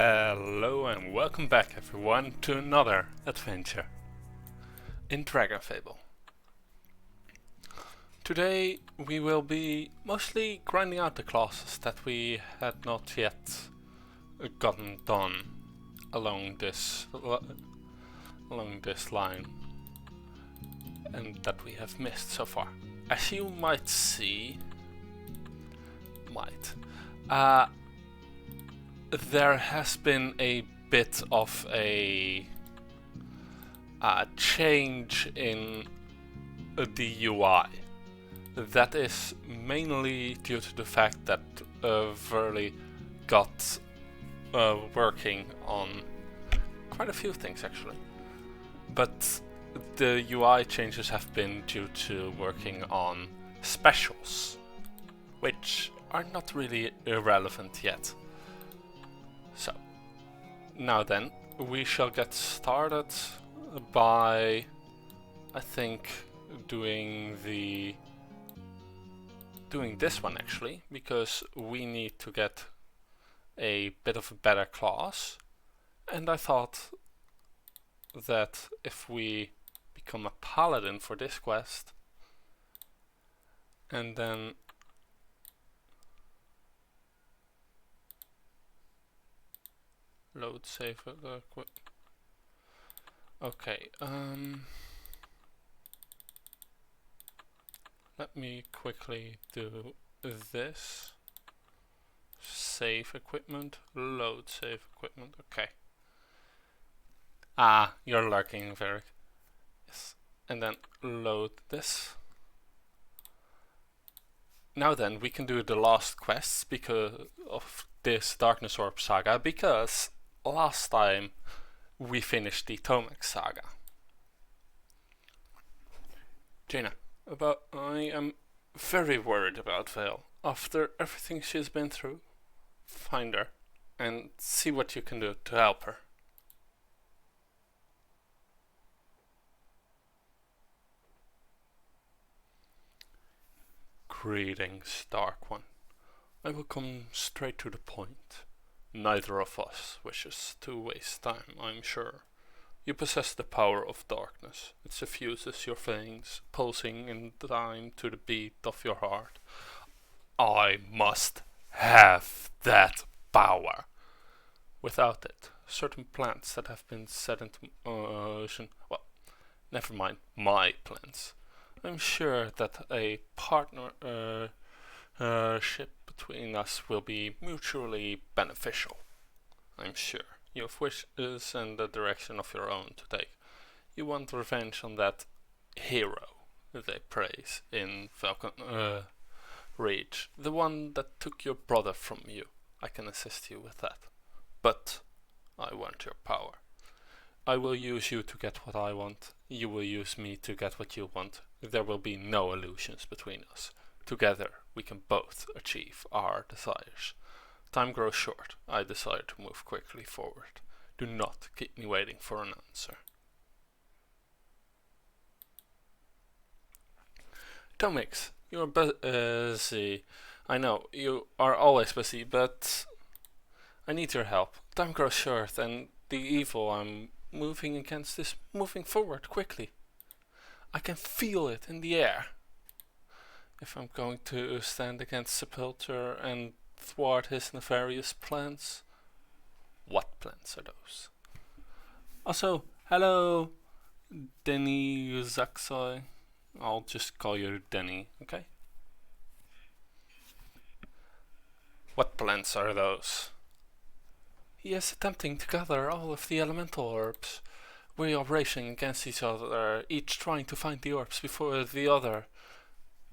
Hello and welcome back everyone to another adventure in Dragonfable. Today we will be mostly grinding out the classes that we had not yet gotten done along this line and that we have missed so far. As you might see, there has been a bit of a change in the UI. That is mainly due to the fact that Verly got working on quite a few things actually. But the UI changes have been due to working on specials, which are not really irrelevant yet. So, now then, we shall get started by, I think, doing this one actually, because we need to get a bit of a better class, and I thought that if we become a paladin for this quest, and then load save quick. Okay, let me quickly do this. Save equipment, load save equipment, okay. Ah, you're lurking, Varric. Yes. And then load this. Now then, we can do the last quests because of this Darkness Orb saga, because last time we finished the Tomek saga. Jaina, I am very worried about Vale. After everything she's been through, find her and see what you can do to help her. Greetings, Dark One. I will come straight to the point. Neither of us wishes to waste time, I'm sure. You possess the power of darkness. It suffuses your veins, pulsing in time to the beat of your heart. I must have that power. Without it, certain plants that have been set into motion, well, never mind my plants. I'm sure that a partnership between us will be mutually beneficial. I'm sure you have wishes and the direction of your own to take. You want revenge on that hero they praise in Falcon Reach, the one that took your brother from you. I can assist you with that. But I want your power. I will use you to get what I want. You will use me to get what you want. There will be no illusions between us. Together we can both achieve our desires. Time grows short. I desire to move quickly forward. Do not keep me waiting for an answer. Tomix, you're busy. I know, you are always busy, but I need your help. Time grows short and the evil I'm moving against is moving forward quickly. I can feel it in the air. If I'm going to stand against Sepulture and thwart his nefarious plans. What plans are those? Also, hello, Denny Zaksoy. I'll just call you Denny, okay? What plans are those? He is attempting to gather all of the elemental orbs. We are racing against each other, each trying to find the orbs before the other.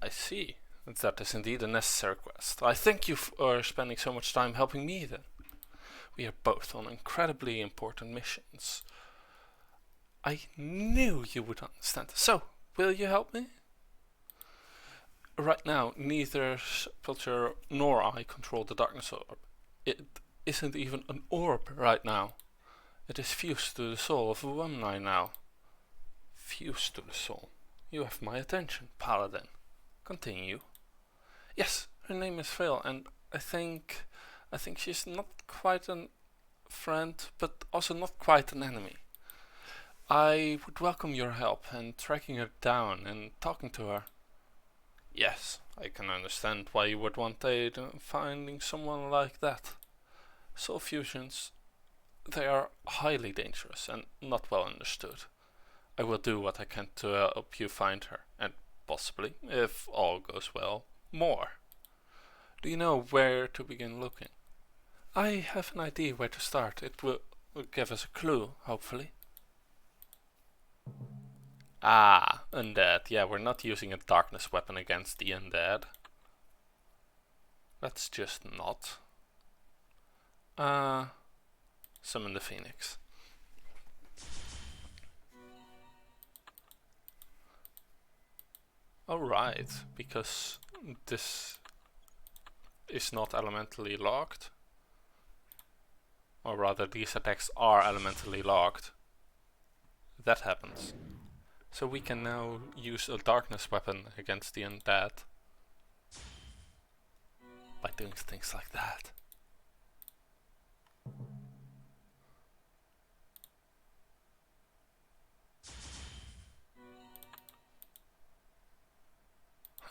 I see. That is indeed a necessary quest. I thank you for spending so much time helping me then. We are both on incredibly important missions. I knew you would understand. So, will you help me? Right now, neither Sepulture nor I control the darkness orb. It isn't even an orb right now. It is fused to the soul of Alumni now. Fused to the soul. You have my attention, Paladin. Continue. Yes, her name is Vale, and I think she's not quite an friend, but also not quite an enemy. I would welcome your help in tracking her down and talking to her. Yes, I can understand why you would want aid in finding someone like that. Soul fusions, they are highly dangerous and not well understood. I will do what I can to help you find her, and possibly, if all goes well, more. Do you know where to begin looking? I have an idea where to start. It will give us a clue, hopefully. Ah, undead. Yeah, we're not using a darkness weapon against the undead. Let's just not. Summon the phoenix. Alright, because this is not elementally locked. Or rather, these attacks are elementally locked. That happens. So we can now use a darkness weapon against the undead. By doing things like that.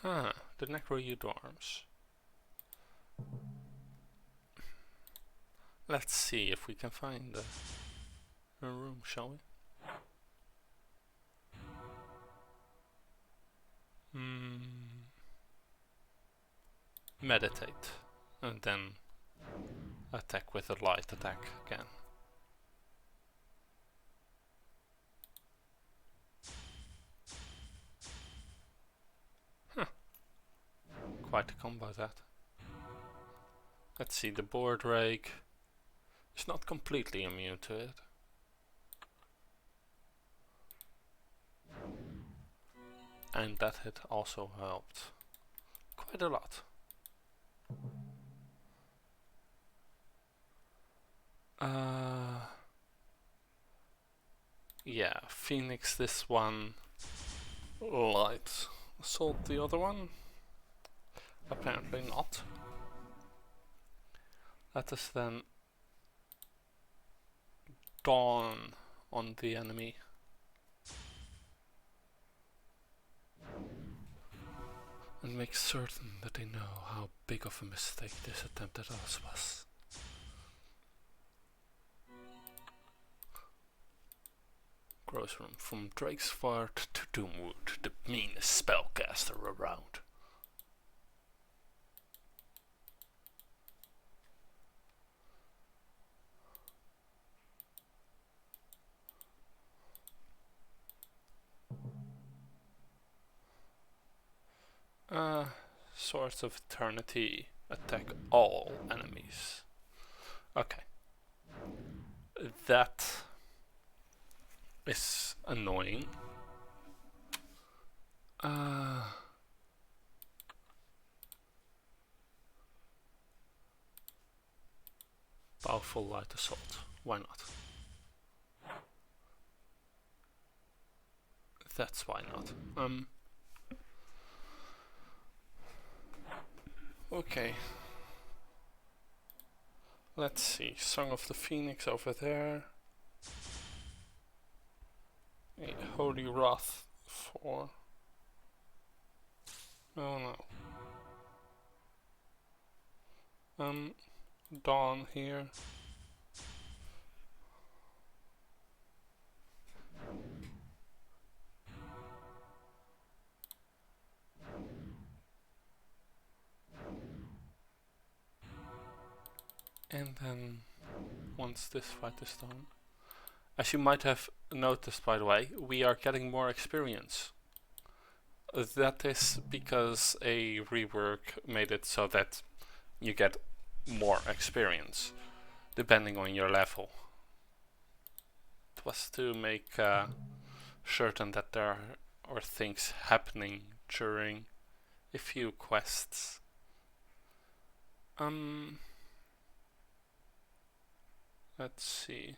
Huh, the Necroeudorms. Let's see if we can find a room, shall we? Meditate, and then attack with a light attack again. Huh. Quite a combo that. Let's see, the board rake is not completely immune to it. And that hit also helped quite a lot. Yeah, Phoenix this one, light assault the other one. Apparently not. Let us then dawn on the enemy. And make certain that they know how big of a mistake this attempt at us was. Gross room, from Drakesford to Doomwood, the meanest spellcaster around. Swords of Eternity attack all enemies. Okay. That is annoying. Powerful light assault. Why not? That's why not. Okay. Let's see. Song of the Phoenix over there. A Holy Wrath for... Oh no. Dawn here. And then, once this fight is done, as you might have noticed by the way, we are getting more experience. That is because a rework made it so that you get more experience, depending on your level. It was to make certain that there are things happening during a few quests. Let's see.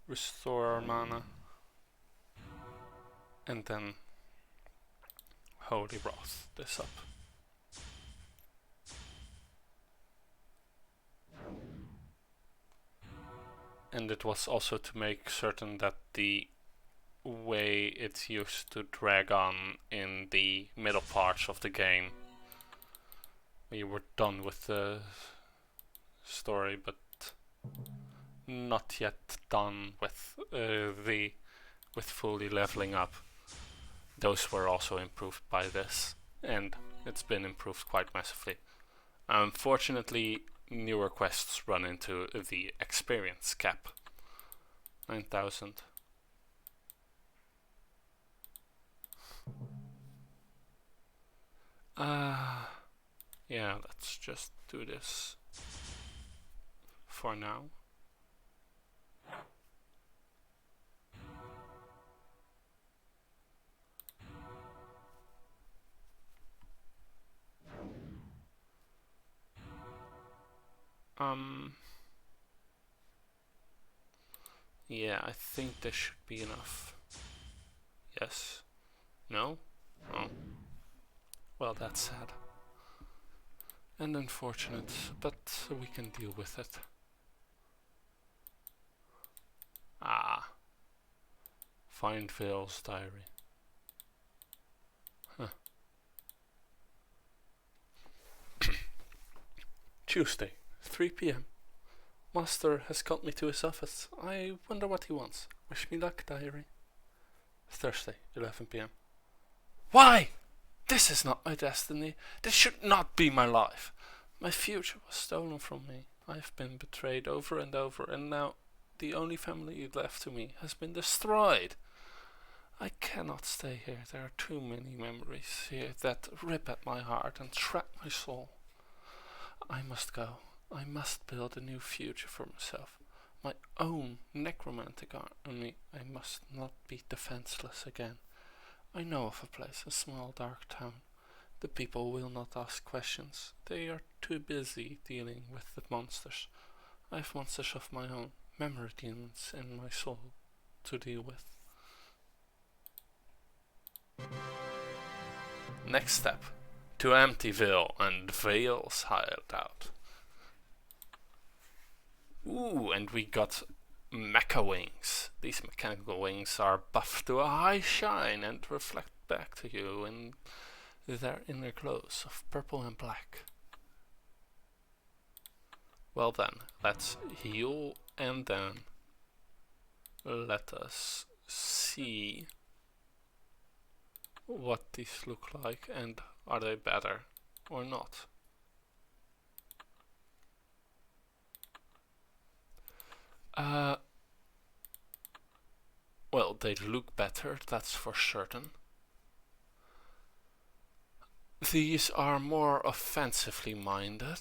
Restore our mana. And then Holy Wrath this up. and it was also to make certain that the way it used to drag on in the middle parts of the game, we were done with the story, but not yet done with with fully leveling up. Those were also improved by this, and it's been improved quite massively. Unfortunately, newer quests run into the experience cap. 9,000. Yeah, let's just do this for now. Yeah, I think this should be enough. Yes? No? Oh. Well, that's sad. And unfortunate, but we can deal with it. Ah. Find Vale's diary. Huh. Tuesday, 3 p.m. Master has called me to his office. I wonder what he wants. Wish me luck, diary. Thursday, 11 p.m. Why? This is not my destiny. This should not be my life. My future was stolen from me. I've been betrayed over and over, and now the only family left to me has been destroyed. I cannot stay here. There are too many memories here that rip at my heart and trap my soul. I must go. I must build a new future for myself. My own necromantic army. I must not be defenseless again. I know of a place, a small dark town. The people will not ask questions. They are too busy dealing with the monsters. I have monsters of my own, memory demons in my soul to deal with. Next step, to Amityville and Vale's hideout. Ooh, and we got mecha wings. These mechanical wings are buffed to a high shine and reflect back to you in their inner glows of purple and black. Well then, let's heal and then let us see what these look like and are they better or not. Well, they look better, that's for certain. These are more offensively minded,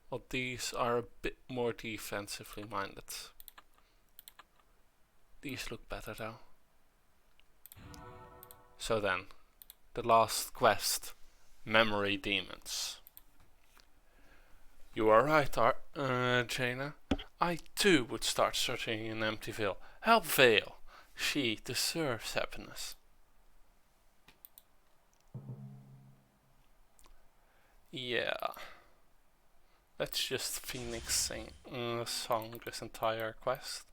while these are a bit more defensively minded. These look better though. So then, the last quest, Memory Demons. You are right, Jaina. I too would start searching in Amityville. Help Vale. She deserves happiness. Yeah. Let's just Phoenix sing song this entire quest.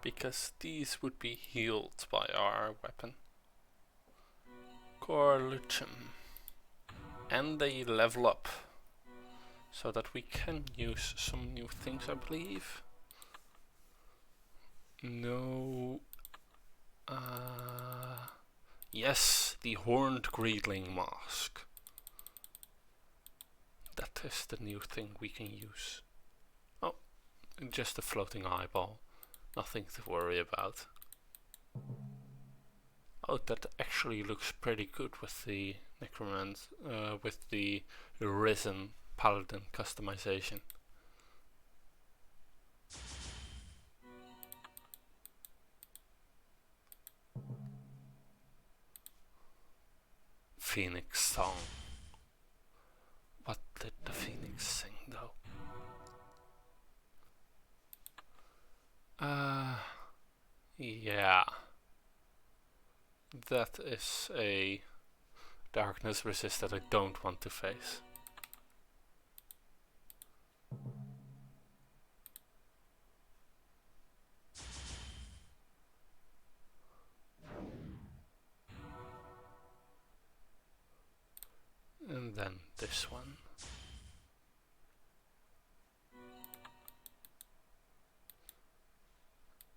Because these would be healed by our weapon. Corluchum. And they level up. So that we can use some new things, I believe. No. Yes, the Horned Greedling Mask. That is the new thing we can use. Oh, just a floating eyeball. Nothing to worry about. Oh, that actually looks pretty good with the Necromant, with the Risen Paladin customization. Phoenix song. What did the Phoenix sing though? Yeah. That is a darkness resist that I don't want to face. And then this one.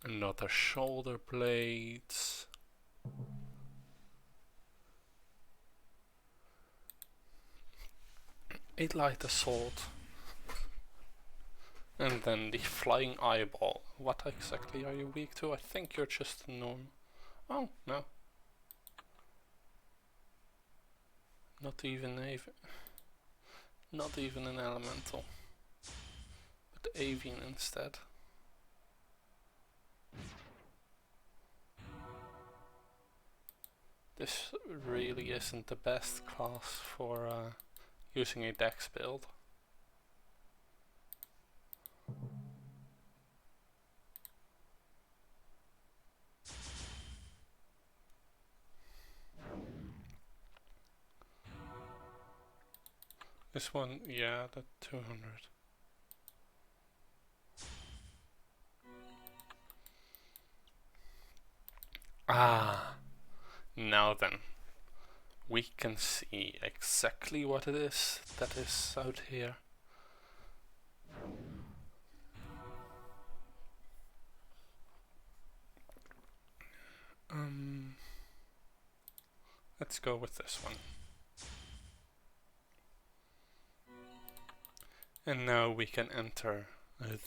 Another shoulder blades. A light assault. And then the flying eyeball. What exactly are you weak to? I think you're just a normal. Oh, no. Not even an elemental. But avian instead. This really isn't the best class for using a dex build. This one, yeah, the 200. Ah, now then, we can see exactly what it is that is out here. Let's go with this one. And now we can enter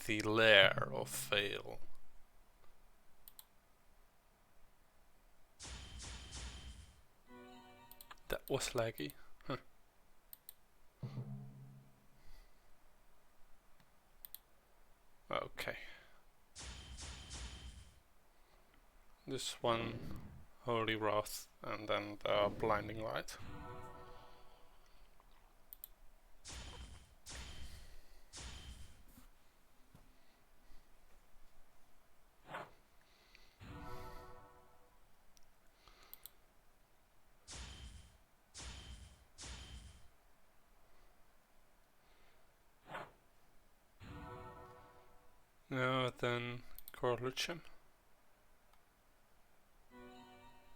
the lair of Vale. That was laggy. Huh. Okay. This one, Holy Wrath, and then the Blinding Light. Now then, Corluchum.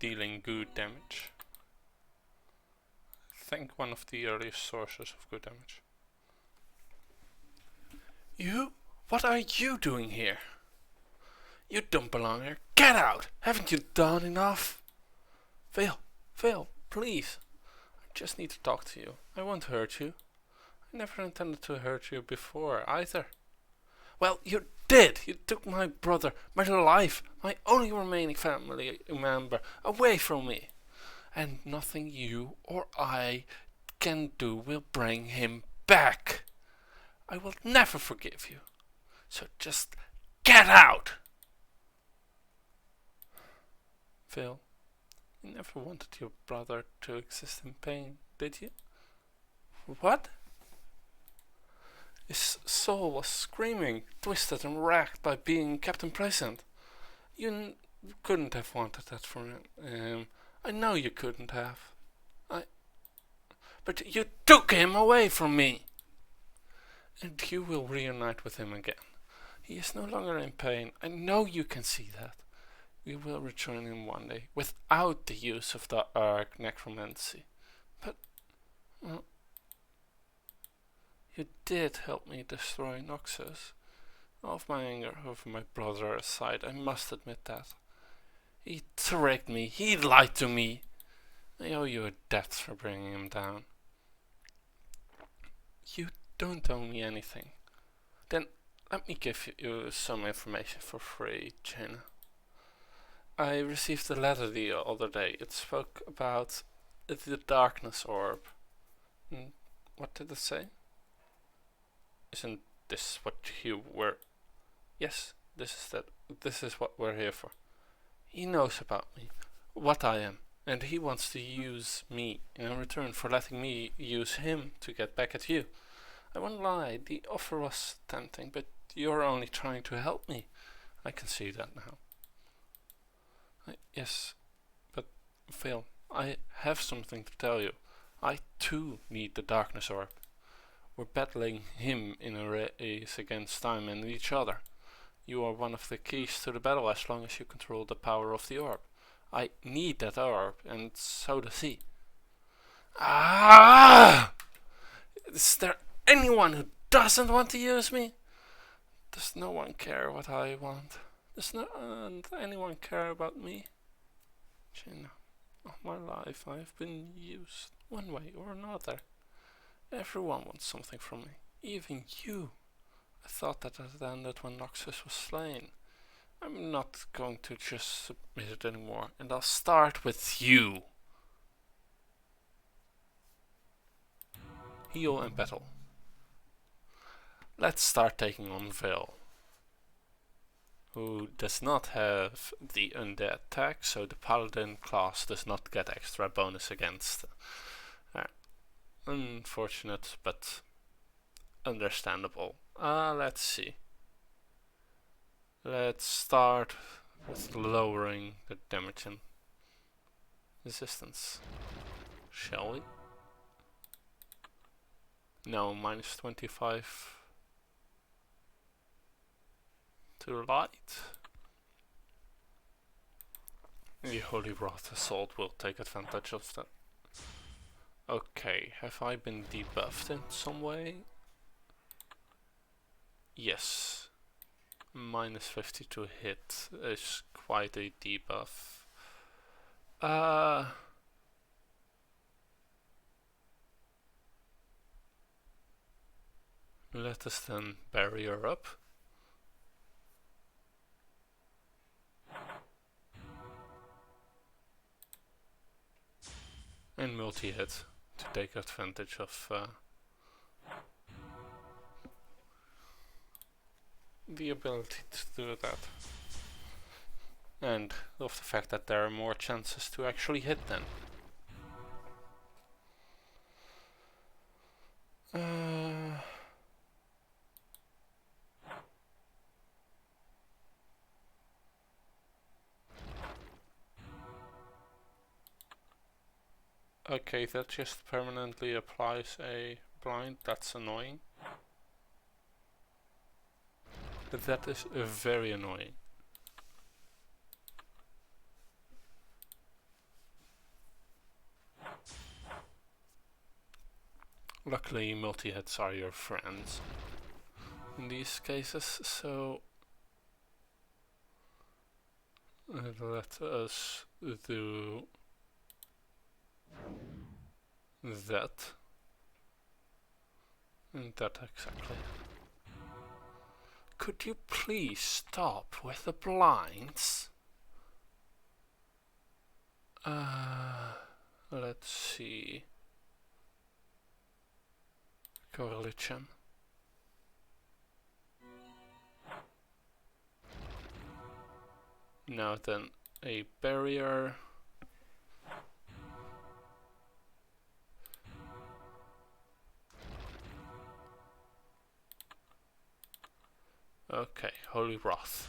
Dealing good damage. I think one of the earliest sources of good damage. You? What are you doing here? You don't belong here. Get out! Haven't you done enough? Vale, please. I just need to talk to you. I won't hurt you. I never intended to hurt you before either. Well, you did! You took my brother, my life, my only remaining family member away from me. And nothing you or I can do will bring him back. I will never forgive you. So just get out! Phil, you never wanted your brother to exist in pain, did you? What? His soul was screaming, twisted and racked by being kept imprisoned. You couldn't have wanted that for him. I know you couldn't have. But you took him away from me! And you will reunite with him again. He is no longer in pain. I know you can see that. We will return him one day, without the use of the arc necromancy. But, well, you did help me destroy Noxus. All of my anger over my brother aside, I must admit that. He tricked me, he lied to me. I owe you a debt for bringing him down. You don't owe me anything. Then let me give you some information for free, Jaina. I received a letter the other day. It spoke about the darkness orb. What did it say? Isn't this what you were? Yes, this is what we're here for. He knows about me, what I am, and he wants to use me in return for letting me use him to get back at you. I won't lie, the offer was tempting, but you're only trying to help me. I can see that now. Yes, but Phil, I have something to tell you. I too need the darkness orb. We're battling him in a race against time and each other. You are one of the keys to the battle as long as you control the power of the orb. I need that orb, and so does he. Ah! Is there anyone who doesn't want to use me? Does no one care what I want? Does anyone care about me? Gina, all my life I've been used one way or another. Everyone wants something from me, even you. I thought that had ended when Noxus was slain. I'm not going to just submit it anymore, and I'll start with you. Heal and battle. Let's start taking on Vale, who does not have the undead tag, so the paladin class does not get extra bonus against. Unfortunate, but understandable. Let's see. Let's start with lowering the damage and resistance. Shall we? No, minus 25 to light. The Holy Wrath Assault will take advantage of that. Okay, have I been debuffed in some way? Yes. Minus 50 to hit is quite a debuff. Let us then barrier up. And multi-hit to take advantage of the ability to do that. And of the fact that there are more chances to actually hit then. Okay, that just permanently applies a blind. That's annoying. That is very annoying. Luckily, multi-hits are your friends in these cases, so let us do that. And that exactly. Could you please stop with the blinds? Let's see. Coalition. Now then, a barrier. Okay, Holy Wrath.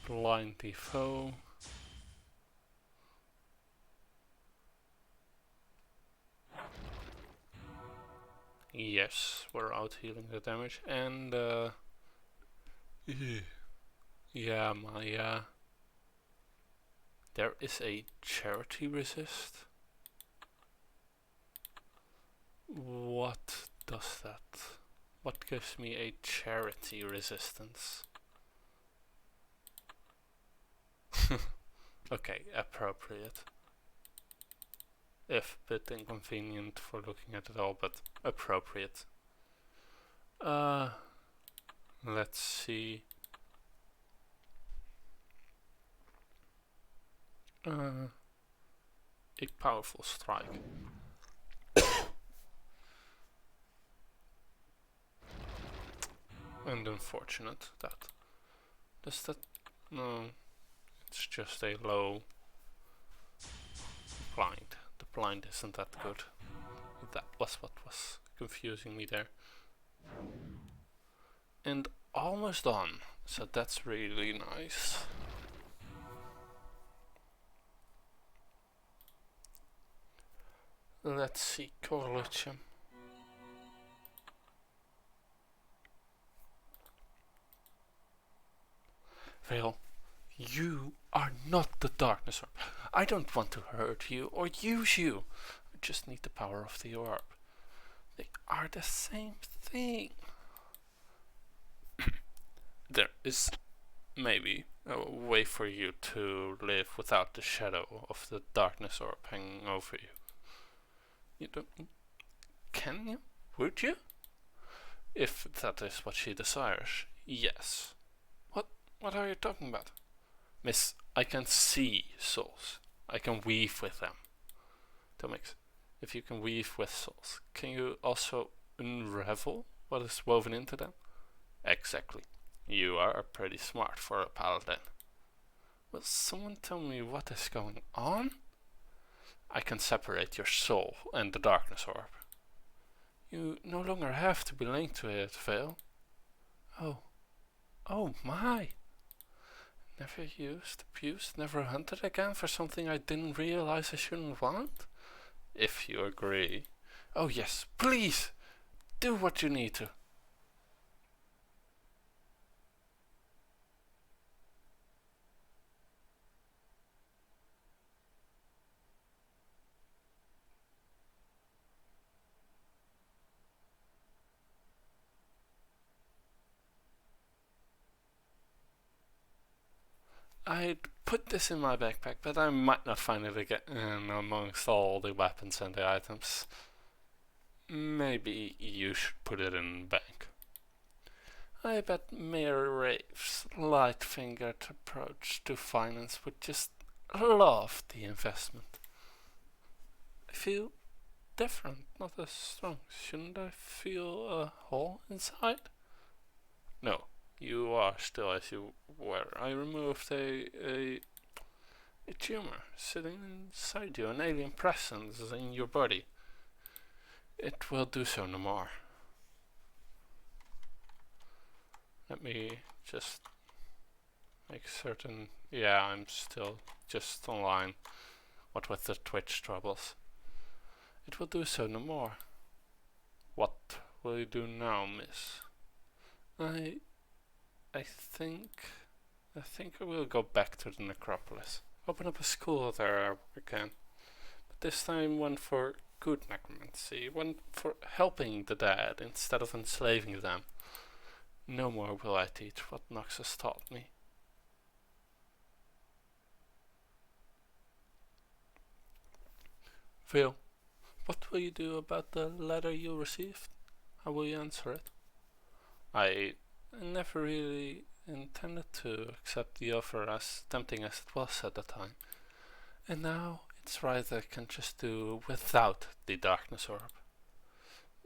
Blind Defoe. Yes, we're out healing the damage, and yeah, my there is a charity resist. What does that? What gives me a charity resistance? Okay, appropriate. If a bit inconvenient for looking at it all, but appropriate. Let's see. A powerful strike. And unfortunate that. Does that... No, it's just a low blind. The blind isn't that good. That was what was confusing me there. And almost done, so that's really nice. Let's see, Corlichum. Well, you are not the darkness orb. I don't want to hurt you or use you. I just need the power of the orb. They are the same thing. There is maybe a way for you to live without the shadow of the darkness orb hanging over you. You don't... Can you? Would you? If that is what she desires, yes. What are you talking about? Miss, I can see souls. I can weave with them. Tomix, if you can weave with souls, can you also unravel what is woven into them? Exactly. You are pretty smart for a paladin. Will someone tell me what is going on? I can separate your soul and the darkness orb. You no longer have to be linked to it, Vale. Oh my! Never used, abused, never hunted again for something I didn't realize I shouldn't want? If you agree. Oh yes, please! Do what you need to. I'd put this in my backpack, but I might not find it again amongst all the weapons and the items. Maybe you should put it in the bank. I bet Mayor Rave's light-fingered approach to finance would just love the investment. I feel different, not as strong. Shouldn't I feel a hole inside? No, you are still as you were. I removed a tumor sitting inside you, an alien presence in your body. It will do so no more. Let me just make certain. Yeah, I'm still just online. What with the Twitch troubles. It will do so no more. What will you do now, miss? I think I will go back to the necropolis. Open up a school there again. But this time one for good necromancy. One for helping the dead instead of enslaving them. No more will I teach what Noxus taught me. Phil, what will you do about the letter you received? How will you answer it? I never really intended to accept the offer, as tempting as it was at the time. And now it's right I can just do without the darkness orb.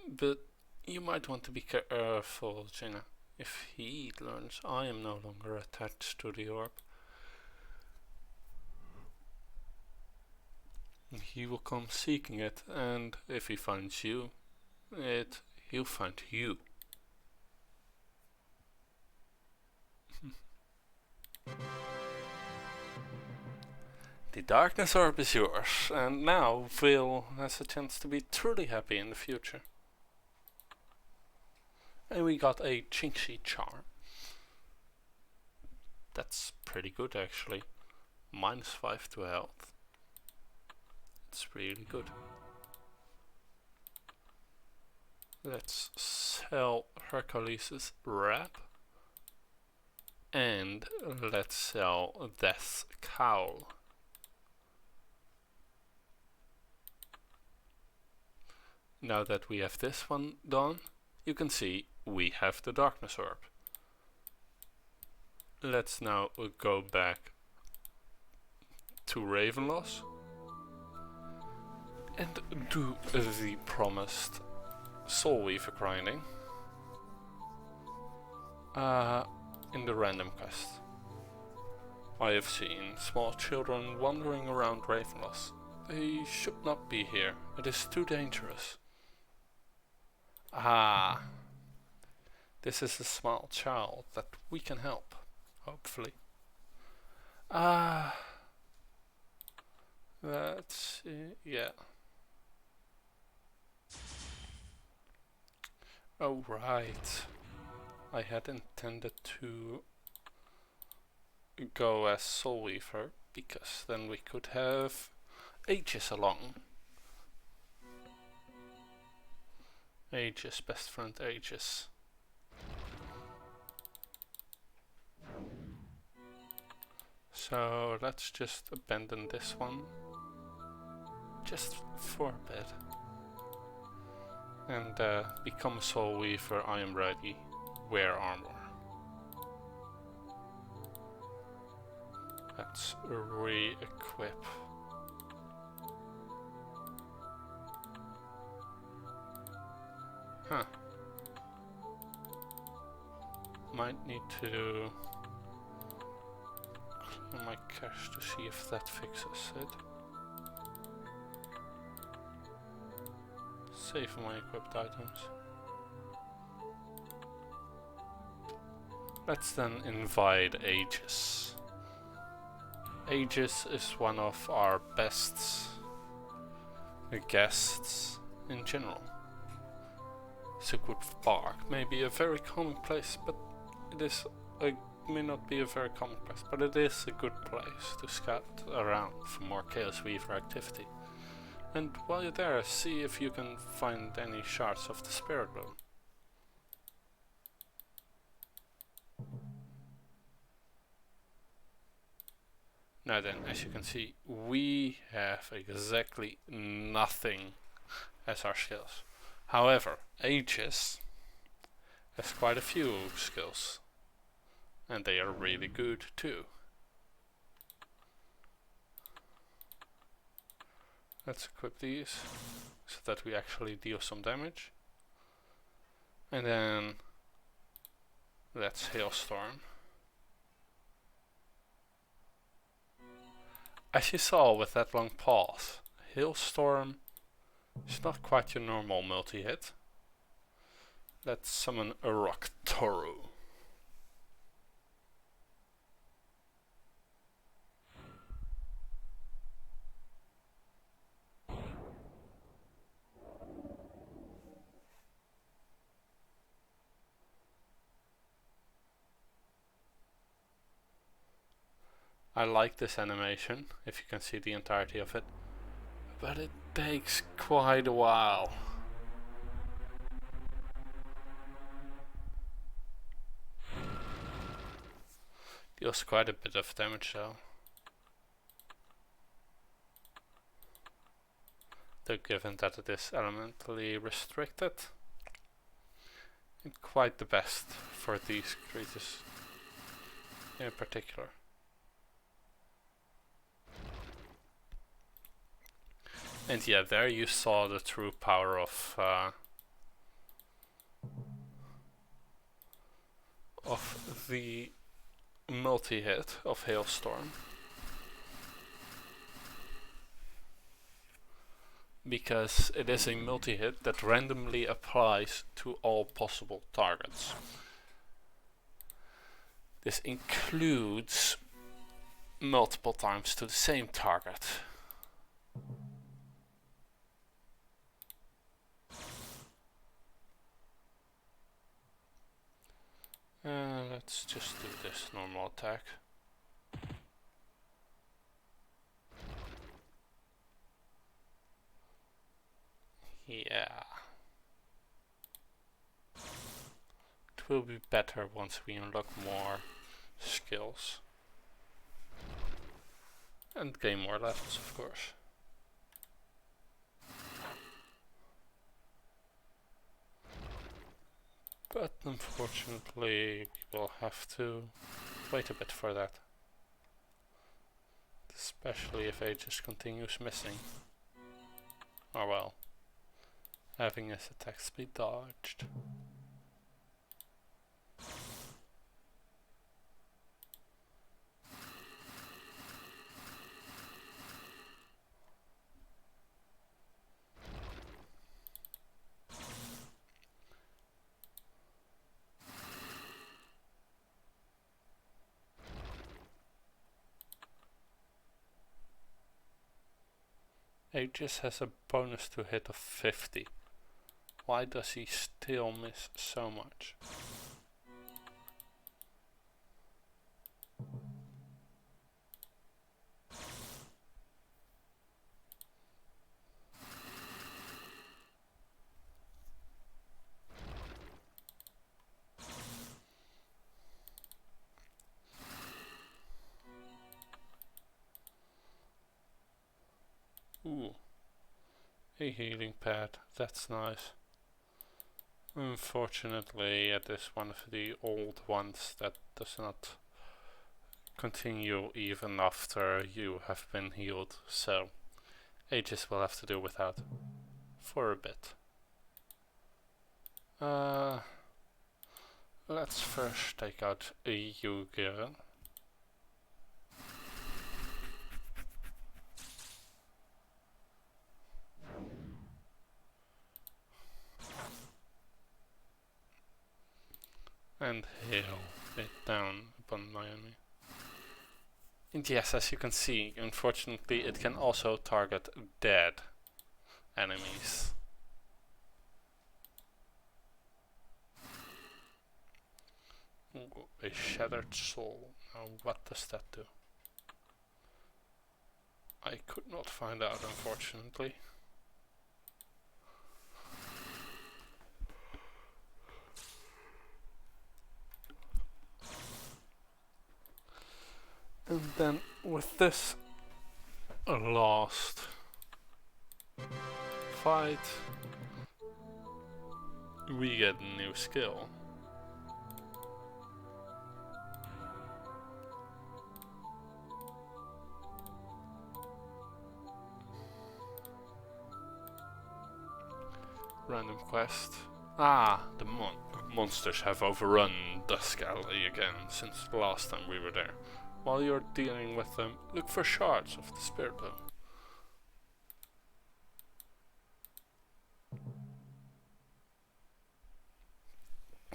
But you might want to be careful, Jaina. If he learns I am no longer attached to the orb, he will come seeking it, and if he finds you, he'll find you. The darkness orb is yours, and now Phil has a chance to be truly happy in the future. And we got a Chinxi charm. That's pretty good actually. -5 to health. It's really good. Let's sell Hercules' wrap. And let's sell Death's cowl. Now that we have this one done, you can see we have the darkness orb. Let's now go back to Ravenloss and do the promised Soulweaver grinding in the random quest. I have seen small children wandering around Ravenloss. They should not be here. It is too dangerous. Ah, This is a small child that we can help, hopefully. That's yeah. Oh right. I had intended to go as Soul Weaver because then we could have Aegis along. Aegis, best friend Aegis. So let's just abandon this one. Just for a bit. And become a Soul Weaver, I am ready. Wear armor. Let's re-equip. Huh. Might need to clear my cache to see if that fixes it. Save my equipped items. Let's then invite Aegis. Aegis is one of our best guests in general. It's a good park, maybe a very common place, but it is may not be a very common place, but it is a good place to scout around for more Chaos Weaver activity. And while you're there, see if you can find any shards of the Spirit Bloom. Now then, as you can see, we have exactly nothing as our skills. However, Aegis has quite a few skills, and they are really good too. Let's equip these so that we actually deal some damage. And then let's Hailstorm. As you saw with that long pause, Hailstorm is not quite your normal multi-hit. Let's summon a Rock Toru. I like this animation, if you can see the entirety of it, but it takes quite a while. Deals quite a bit of damage though. Though given that it is elementally restricted, it's quite the best for these creatures in particular. And yeah, there you saw the true power of the multi-hit of Hailstorm. Because it is a multi-hit that randomly applies to all possible targets. This includes multiple times to the same target. Let's just do this normal attack. Yeah. It will be better once we unlock more skills. And gain more levels, of course. But unfortunately, we will have to wait a bit for that. Especially if Aegis continues missing. Oh well. Having his attack speed dodged. Aegis has a bonus to hit of 50. Why does he still miss so much? Ooh, a healing pad, that's nice. Unfortunately, it is one of the old ones that does not continue even after you have been healed, so Aegis will have to do without for a bit. Let's first take out a Yuga. And hail it down upon my enemy. And yes, as you can see, unfortunately it can also target dead enemies. Ooh, a shattered soul. Now what does that do? I could not find out, unfortunately. And then with this last fight, we get a new skill. Random quest. Ah, the monsters have overrun Dusk Alley again since the last time we were there. While you're dealing with them, look for shards of the spirit bone.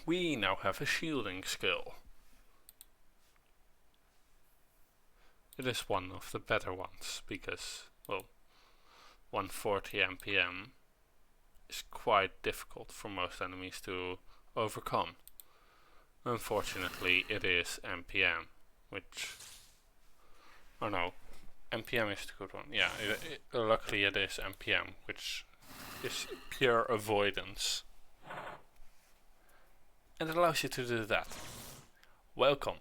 We now have a shielding skill. It is one of the better ones because, well, 140 MPM is quite difficult for most enemies to overcome. Unfortunately, it is MPM, which, oh no, MPM is the good one. Yeah, luckily it is MPM, which is pure avoidance. And it allows you to do that. Welcome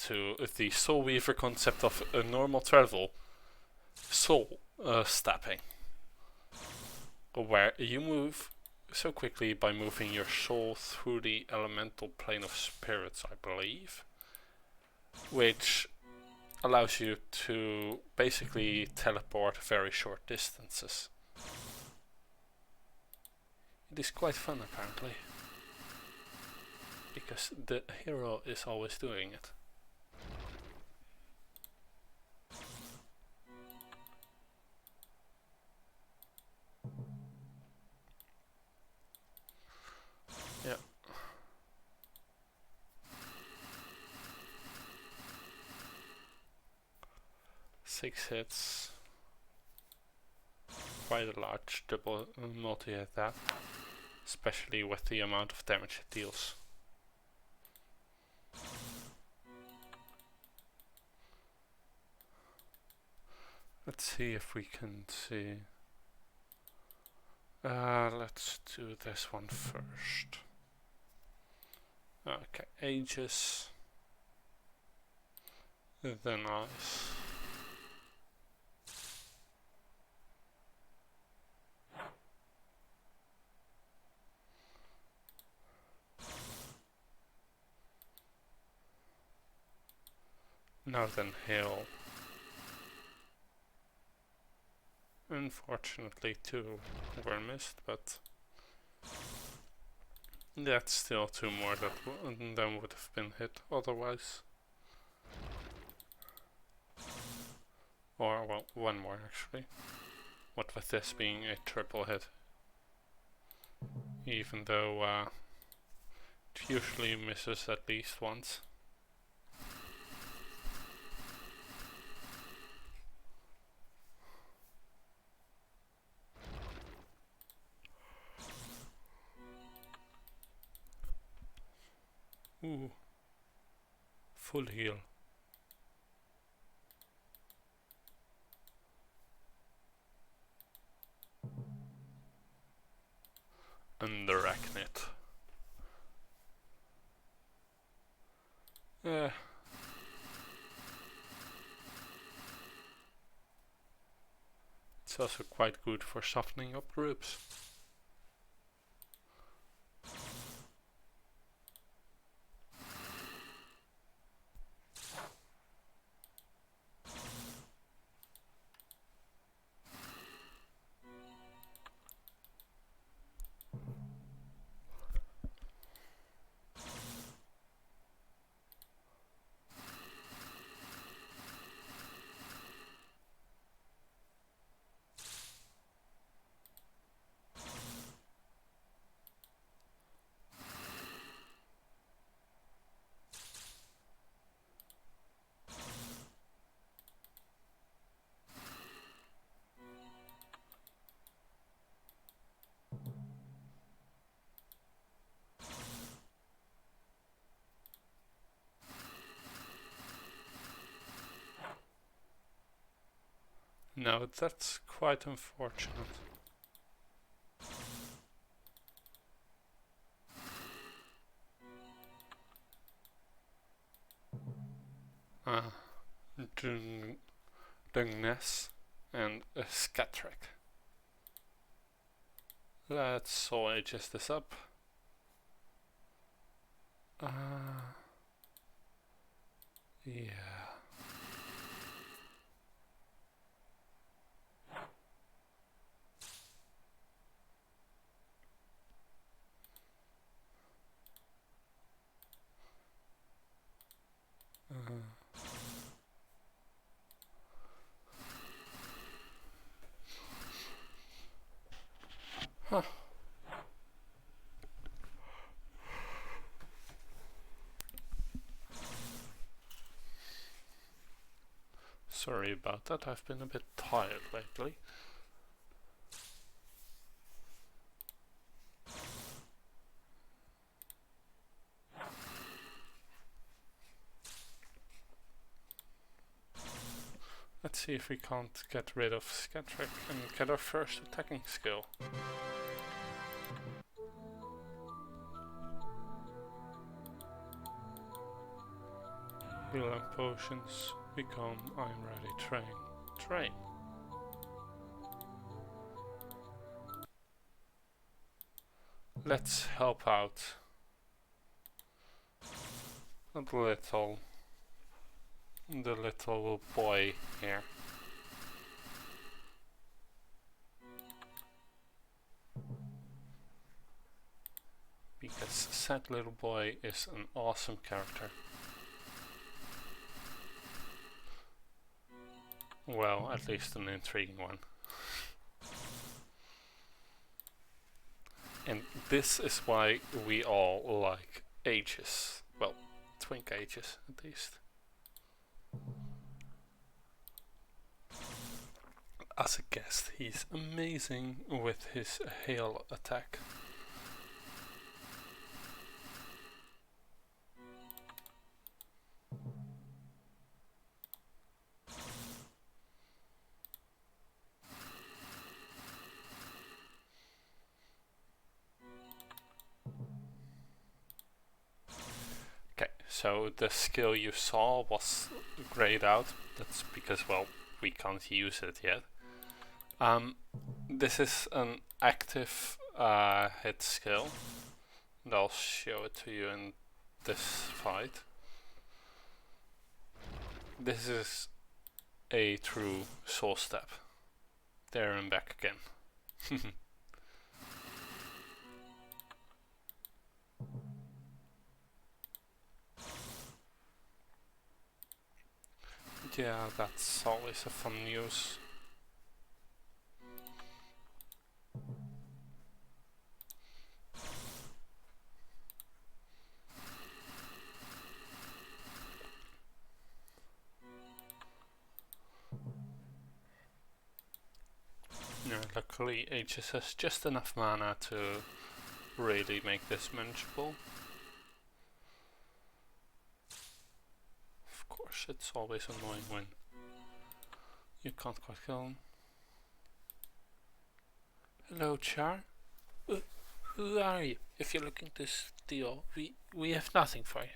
to the Soul Weaver concept of a normal travel, soul stepping, where you move so quickly by moving your soul through the elemental plane of spirits, I believe, which allows you to basically teleport very short distances. It is quite fun apparently, because the hero is always doing it. Yeah. Six hits. Quite a large double multi-hit that, especially with the amount of damage it deals. Let's see if we can see. Let's do this one first. Okay, Aegis. Then Ice. Now then Hail. Unfortunately two were missed, but that's still two more that then would have been hit otherwise. Or, well, one more actually. What with this being a triple hit. Even though it usually misses at least once. Ooh. Full heal. And the Arachnid. It's also quite good for softening up groups. No, that's quite unfortunate. Dungness and a Scatrek. Let's so adjust this up. Yeah. Huh. Sorry about that, I've been a bit tired lately. Let's see if we can't get rid of Scatrek and get our first attacking skill. Healing potions become I'm ready train. Let's help out the little boy here. Because said little boy is an awesome character. Well, at least an intriguing one. And this is why we all like Aegis. Well, Twink Aegis at least. As a guest, he's amazing with his hail attack. So the skill you saw was grayed out. That's because, well, we can't use it yet. This is an active hit skill. And I'll show it to you in this fight. This is a true soul step. There and back again. Yeah, that's always a fun news. Yeah, luckily Aegis has just enough mana to really make this manageable. course, it's always annoying when you can't quite kill him. Hello, Char. Who are you? If you're looking to steal, we have nothing for you.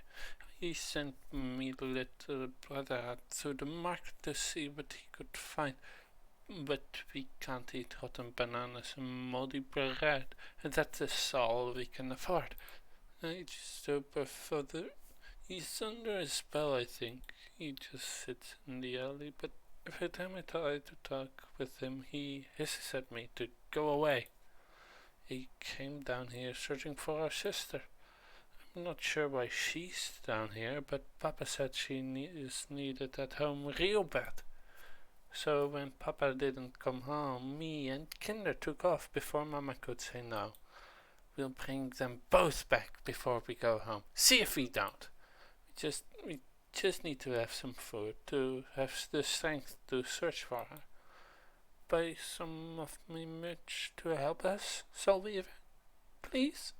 He sent me little brother to the market to see what he could find. But we can't eat rotten bananas and moldy bread, and that is all we can afford. I just hope he's under a spell, I think. He just sits in the alley, but every time I try to talk with him, he hisses at me to go away. He came down here searching for our sister. I'm not sure why she's down here, but Papa said she is needed at home real bad. So when Papa didn't come home, me and Kinder took off before Mama could say no. We'll bring them both back before we go home. See if we don't. We just need to have some food to have the strength to search for her. Buy some of my merch to help us, Solweaver, please.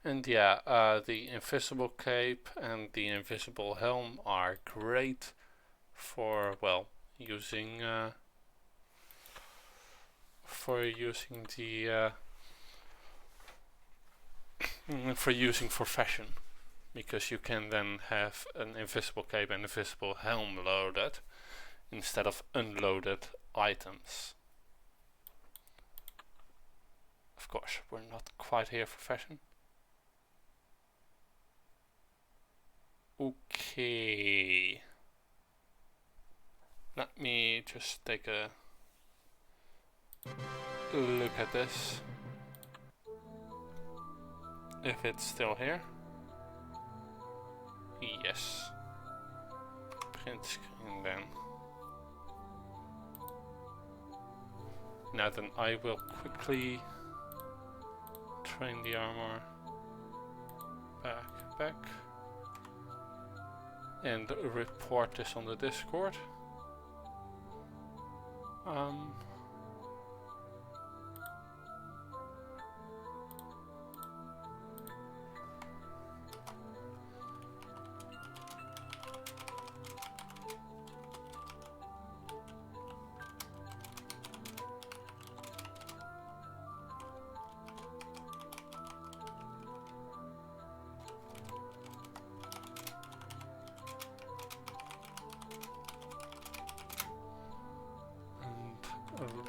And yeah, the invisible cape and the invisible helm are great for, well, using the for fashion, because you can then have an invisible cape and invisible helm loaded instead of unloaded items. Of course, we're not quite here for fashion. Okay. Let me just take a look at this. If it's still here. Yes. Print screen then. Now then I will quickly train the armor. Back. And report this on the Discord.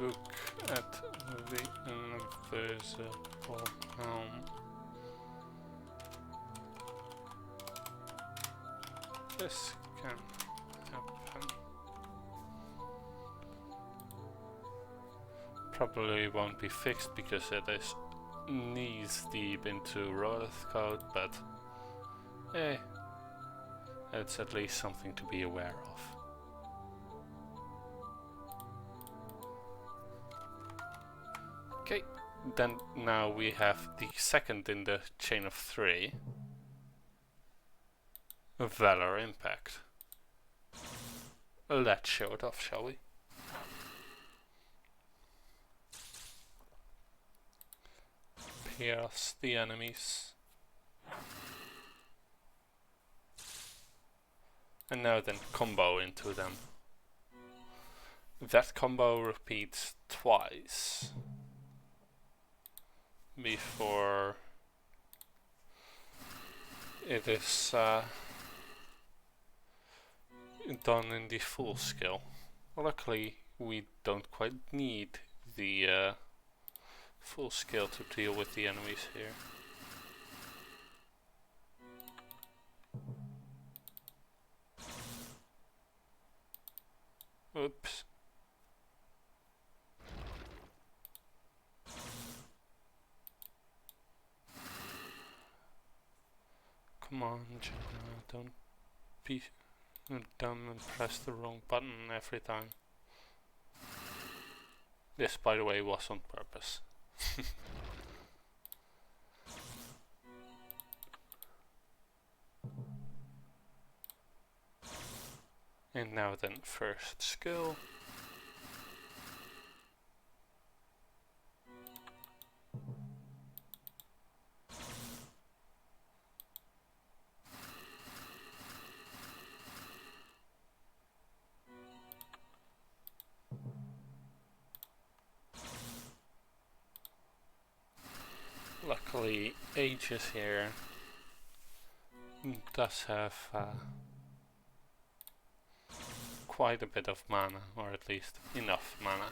Look at the invisible helm. This can happen. Probably won't be fixed because it is knees deep into Roeth code, but it's at least something to be aware of. Okay, then now we have the second in the chain of 3. Valor Impact. Let's show it off, shall we? Pierce the enemies. And now then combo into them. That combo repeats twice before it is done in the full skill. Luckily we don't quite need the full skill to deal with the enemies here. Oops. Come on, Jenna, don't be dumb and press the wrong button every time. This, by the way, was on purpose. And now then, first skill. Luckily, Aegis here does have quite a bit of mana, or at least enough mana.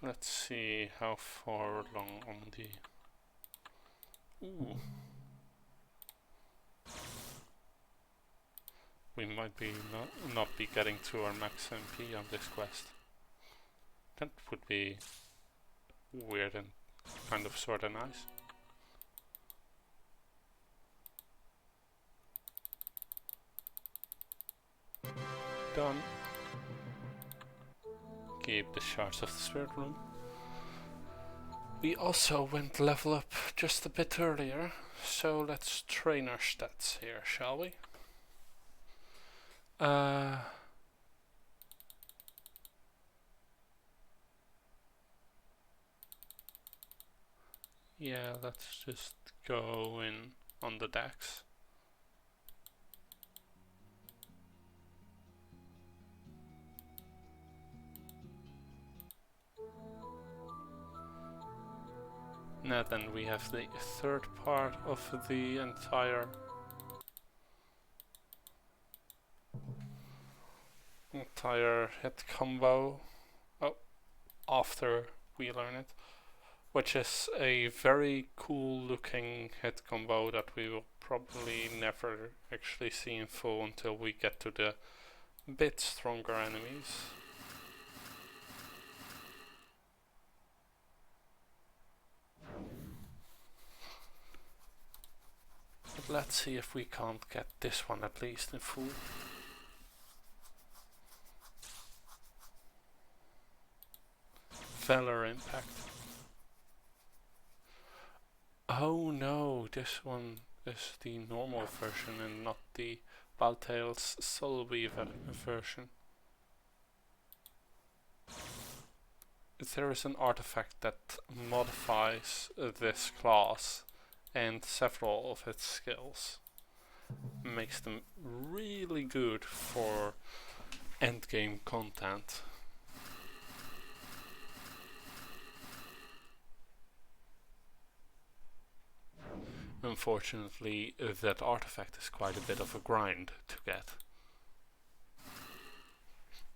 Let's see how far along on the... Ooh. We might be not be getting to our max MP on this quest. That would be weird and kind of sorta nice. Done. Keep the shards of the spirit room. We also went level up just a bit earlier, so let's train our stats here, shall we? Yeah, let's just go in on the decks. Now then, we have the third part of the entire hit combo after we learn it, which is a very cool looking hit combo that we will probably never actually see in full until we get to the bit stronger enemies. But let's see if we can't get this one at least in full. Valor Impact. Oh no, this one is the normal version and not the Baltail's Soul Weaver version. There is an artifact that modifies this class and several of its skills. Makes them really good for endgame content. Unfortunately, that artifact is quite a bit of a grind to get.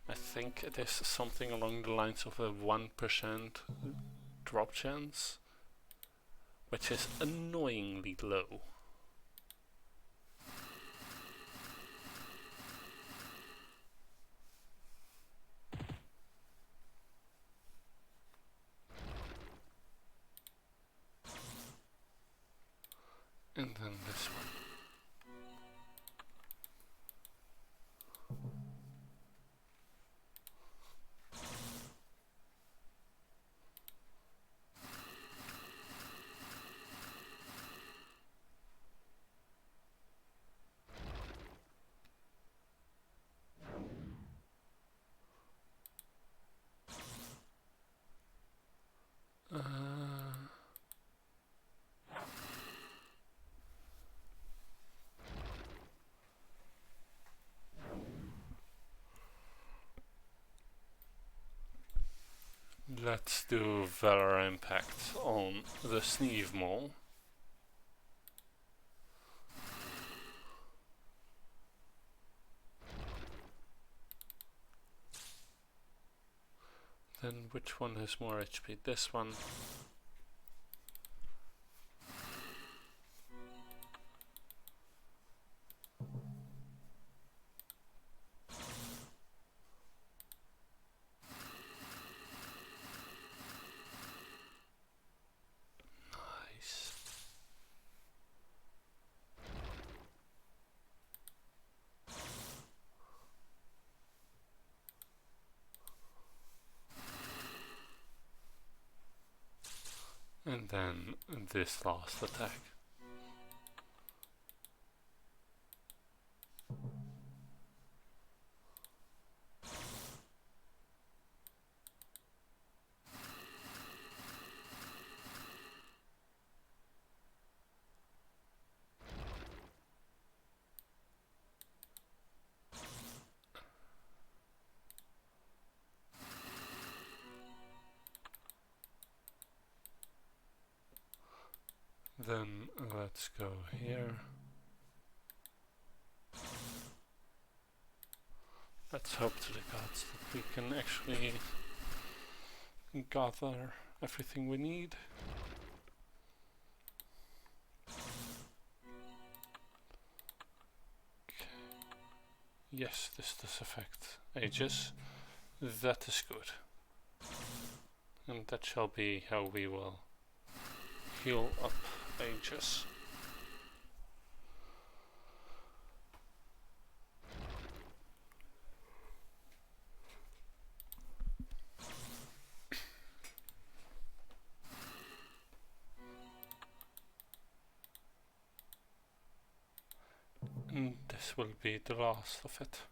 I think it is something along the lines of a 1% drop chance, which is annoyingly low. And then this one. Let's do Valor Impact on the Sneeve Mole. Then which one has more HP? This one. Nice. And then this last attack. Then let's go here. Let's hope to the gods that we can actually gather everything we need. Okay. Yes, this does affect ages. That is good. And that shall be how we will heal up ages. And this will be the last of it.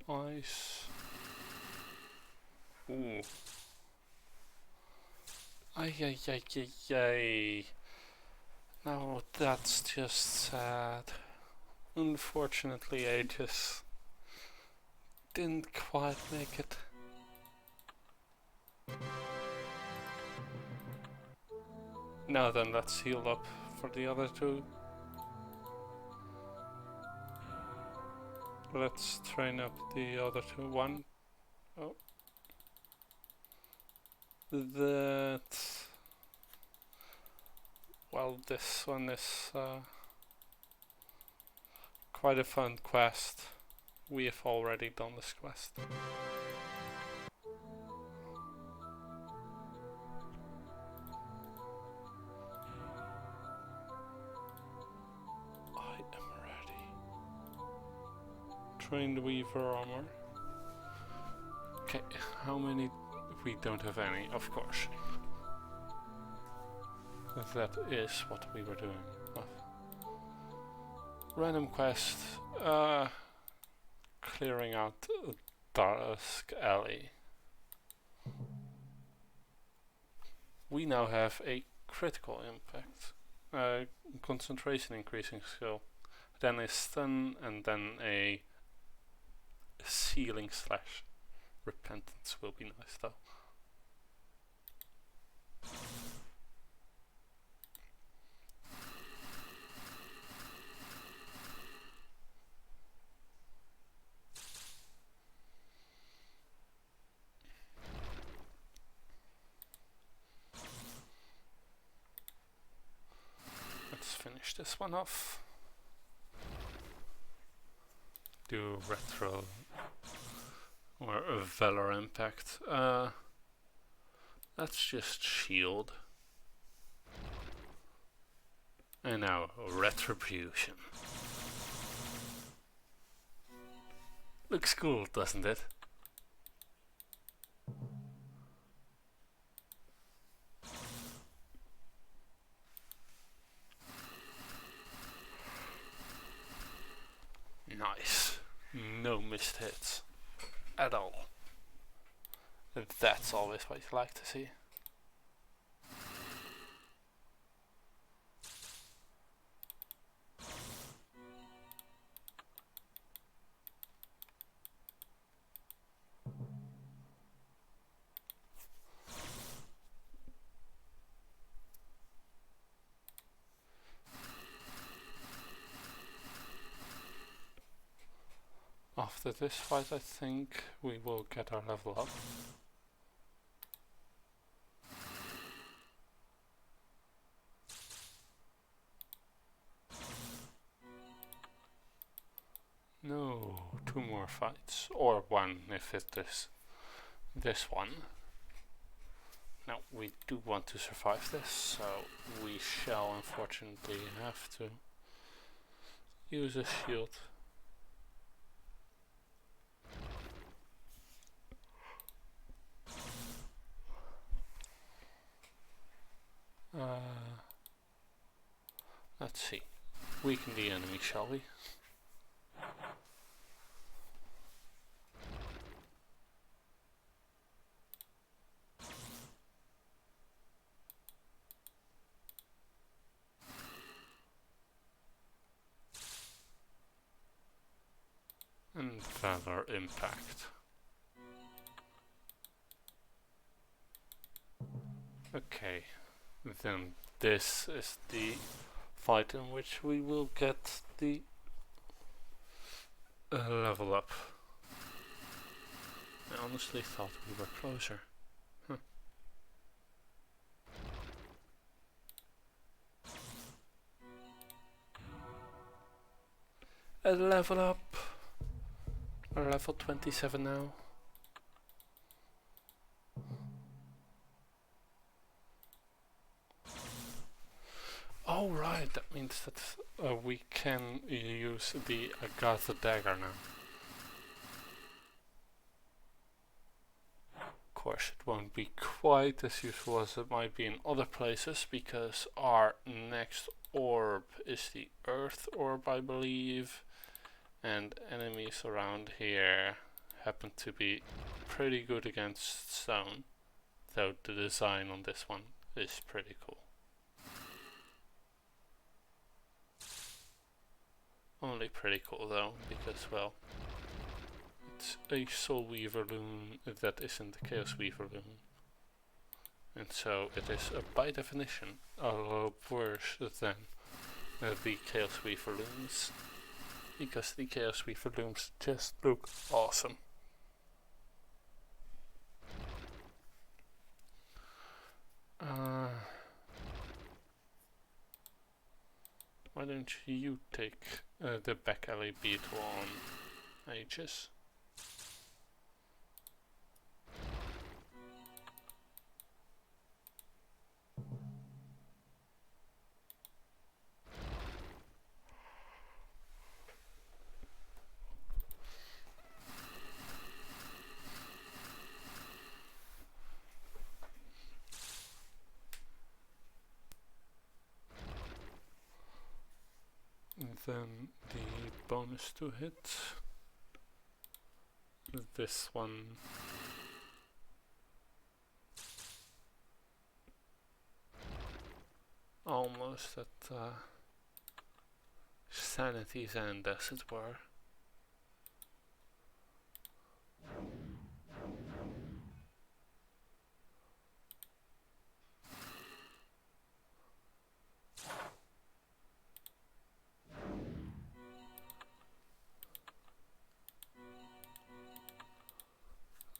Ice. Ooh. Ay, ay, ay, ay, ay. Now that's just sad. Unfortunately, I just didn't quite make it. Now then, let's heal up for the other two. Let's train up the other two. One. Oh. That. Well, this one is quite a fun quest. We have already done this quest. I am ready. Trained Weaver armor. Okay, how many? We don't have any, of course. That is what we were doing. Random quest. Clearing out Dusk Alley. We now have a critical impact. Concentration increasing skill. Then a stun and then a sealing slash. Repentance will be nice though. Let's finish this one off. Do retro or a Valor impact. Let's just shield. And now retribution. Looks cool, doesn't it? Nice. No missed hits at all. That's always what you like to see. After this fight, I think we will get our level up. No, 2 more fights, or 1 if it is this one. Now, we do want to survive this, so we shall unfortunately have to use a shield. Let's see. Weaken the enemy, shall we? and Valor Impact. Okay, then this is the fight in which we will get the level up. I honestly thought we were closer. Huh. A level up. We're level 27 now. Oh right, that means that we can use the Agatha dagger now. Of course it won't be quite as useful as it might be in other places, because our next orb is the Earth orb, I believe, and enemies around here happen to be pretty good against stone, though the design on this one is pretty cool. Only pretty cool though, because well, it's a Soul Weaver loom that isn't a Chaos Weaver loom. And so it is by definition a lot worse than the Chaos Weaver looms, because the Chaos Weaver looms just look awesome. Why don't you take the back alley beetle on, Aegis? And then the bonus to hit. This one. Almost at sanity's end, as it were.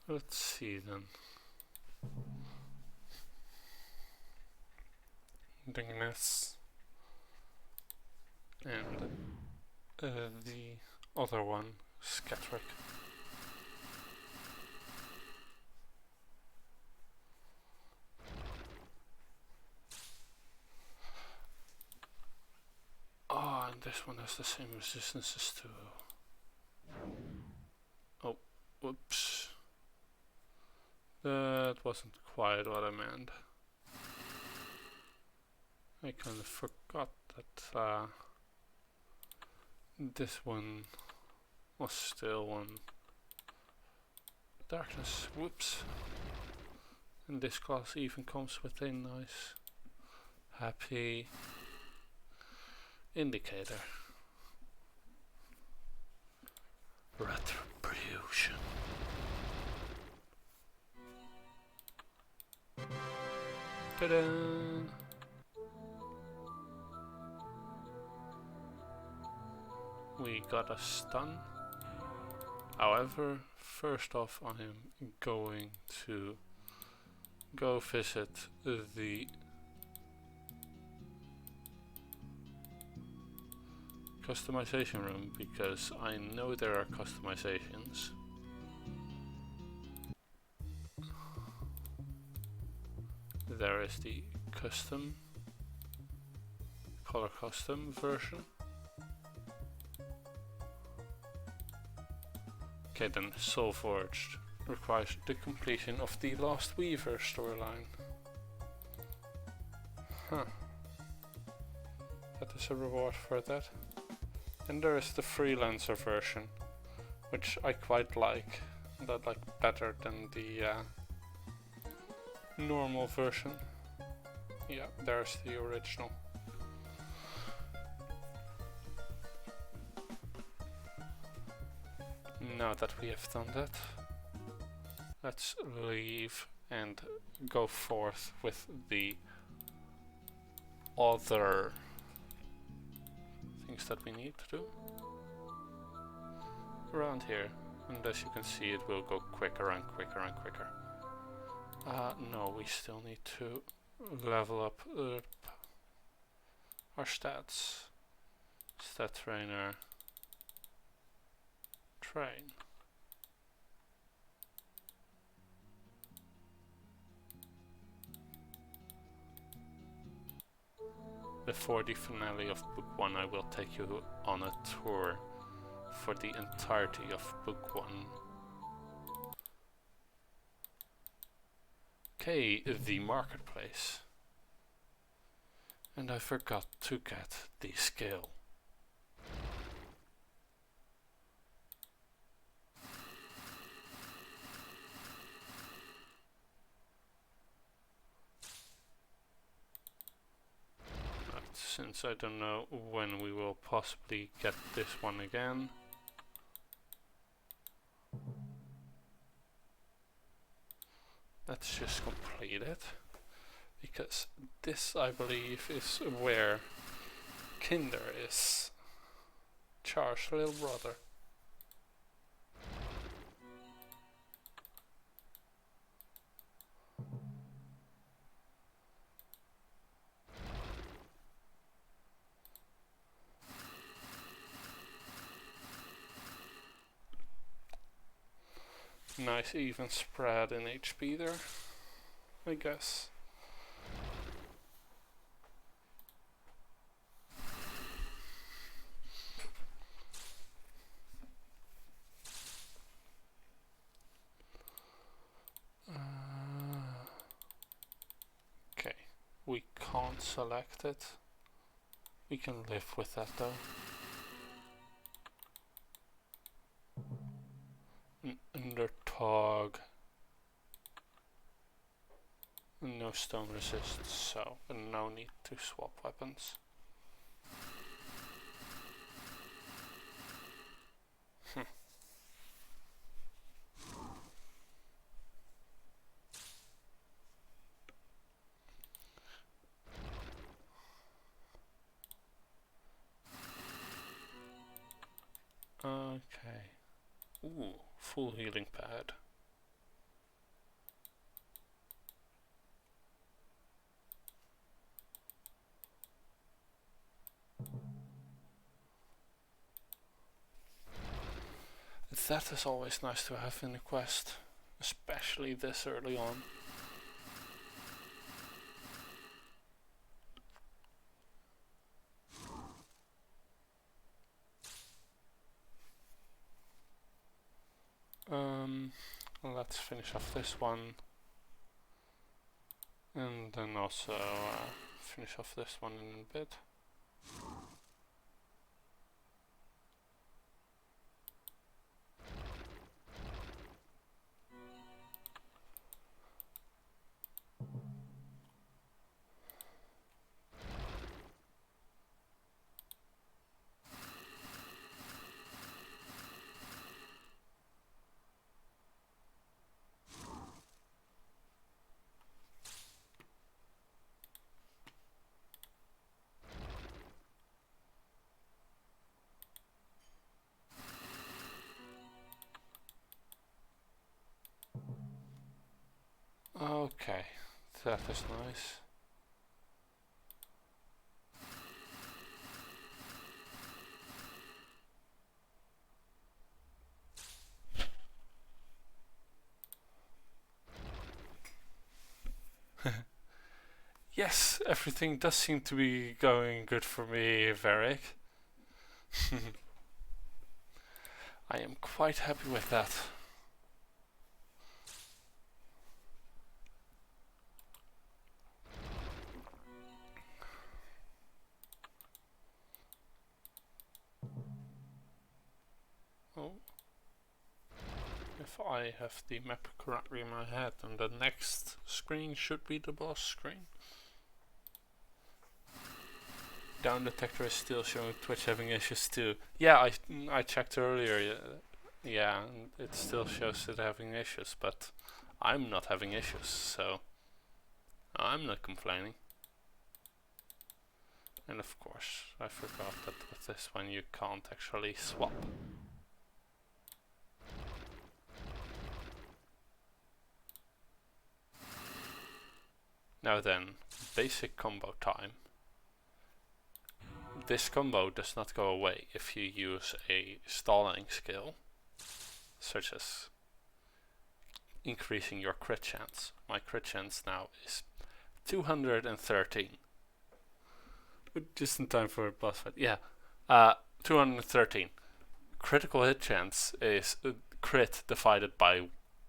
Let's see then. Dingness. And the other one, Scatrick. Oh, and this one has the same resistances too. Oh, whoops. That wasn't quite what I meant. I kind of forgot that this one was still on darkness. Whoops. And this class even comes with a nice happy indicator. Retribution. Ta-da! We got a stun. However, first off I am going to go visit the customization room, because I know there are customizations. There is the custom, color custom version. Okay, then Soulforged requires the completion of the Lost Weaver storyline. Huh. That is a reward for that. And there is the freelancer version, which I quite like. That I like better than the normal version. Yeah, there's the original. Now that we have done that, let's leave and go forth with the other things that we need to do around here. And as you can see, it will go quicker and quicker and quicker. No, we still need to level up our stats. Stat trainer, train. Before the finale of book 1, I will take you on a tour for the entirety of book 1. Okay, the marketplace. And I forgot to get the skill. But since I don't know when we will possibly get this one again, let's just complete it. Because this, I believe, is where Kinder is. Char's little brother. Nice even spread in HP there, I guess. Okay, we can't select it. We can live with that though. Undertog. No stone resist, so no need to swap weapons. Okay. Ooh, full healing pad. That is always nice to have in a quest, especially this early on. Let's finish off this one, and then also finish off this one in a bit. Okay, that is nice. Yes, everything does seem to be going good for me, Varric. I am quite happy with that. Oh. If I have the map correctly in my head, then the next screen should be the boss screen. Down detector is still showing Twitch having issues too. Yeah, I checked earlier. Yeah, and it still shows it having issues, but I'm not having issues, so I'm not complaining. And of course, I forgot that with this one you can't actually swap. Now then, basic combo time. This combo does not go away if you use a stalling skill, such as increasing your crit chance. My crit chance now is 213. Just in time for a boss fight. Yeah, 213. Critical hit chance is crit divided by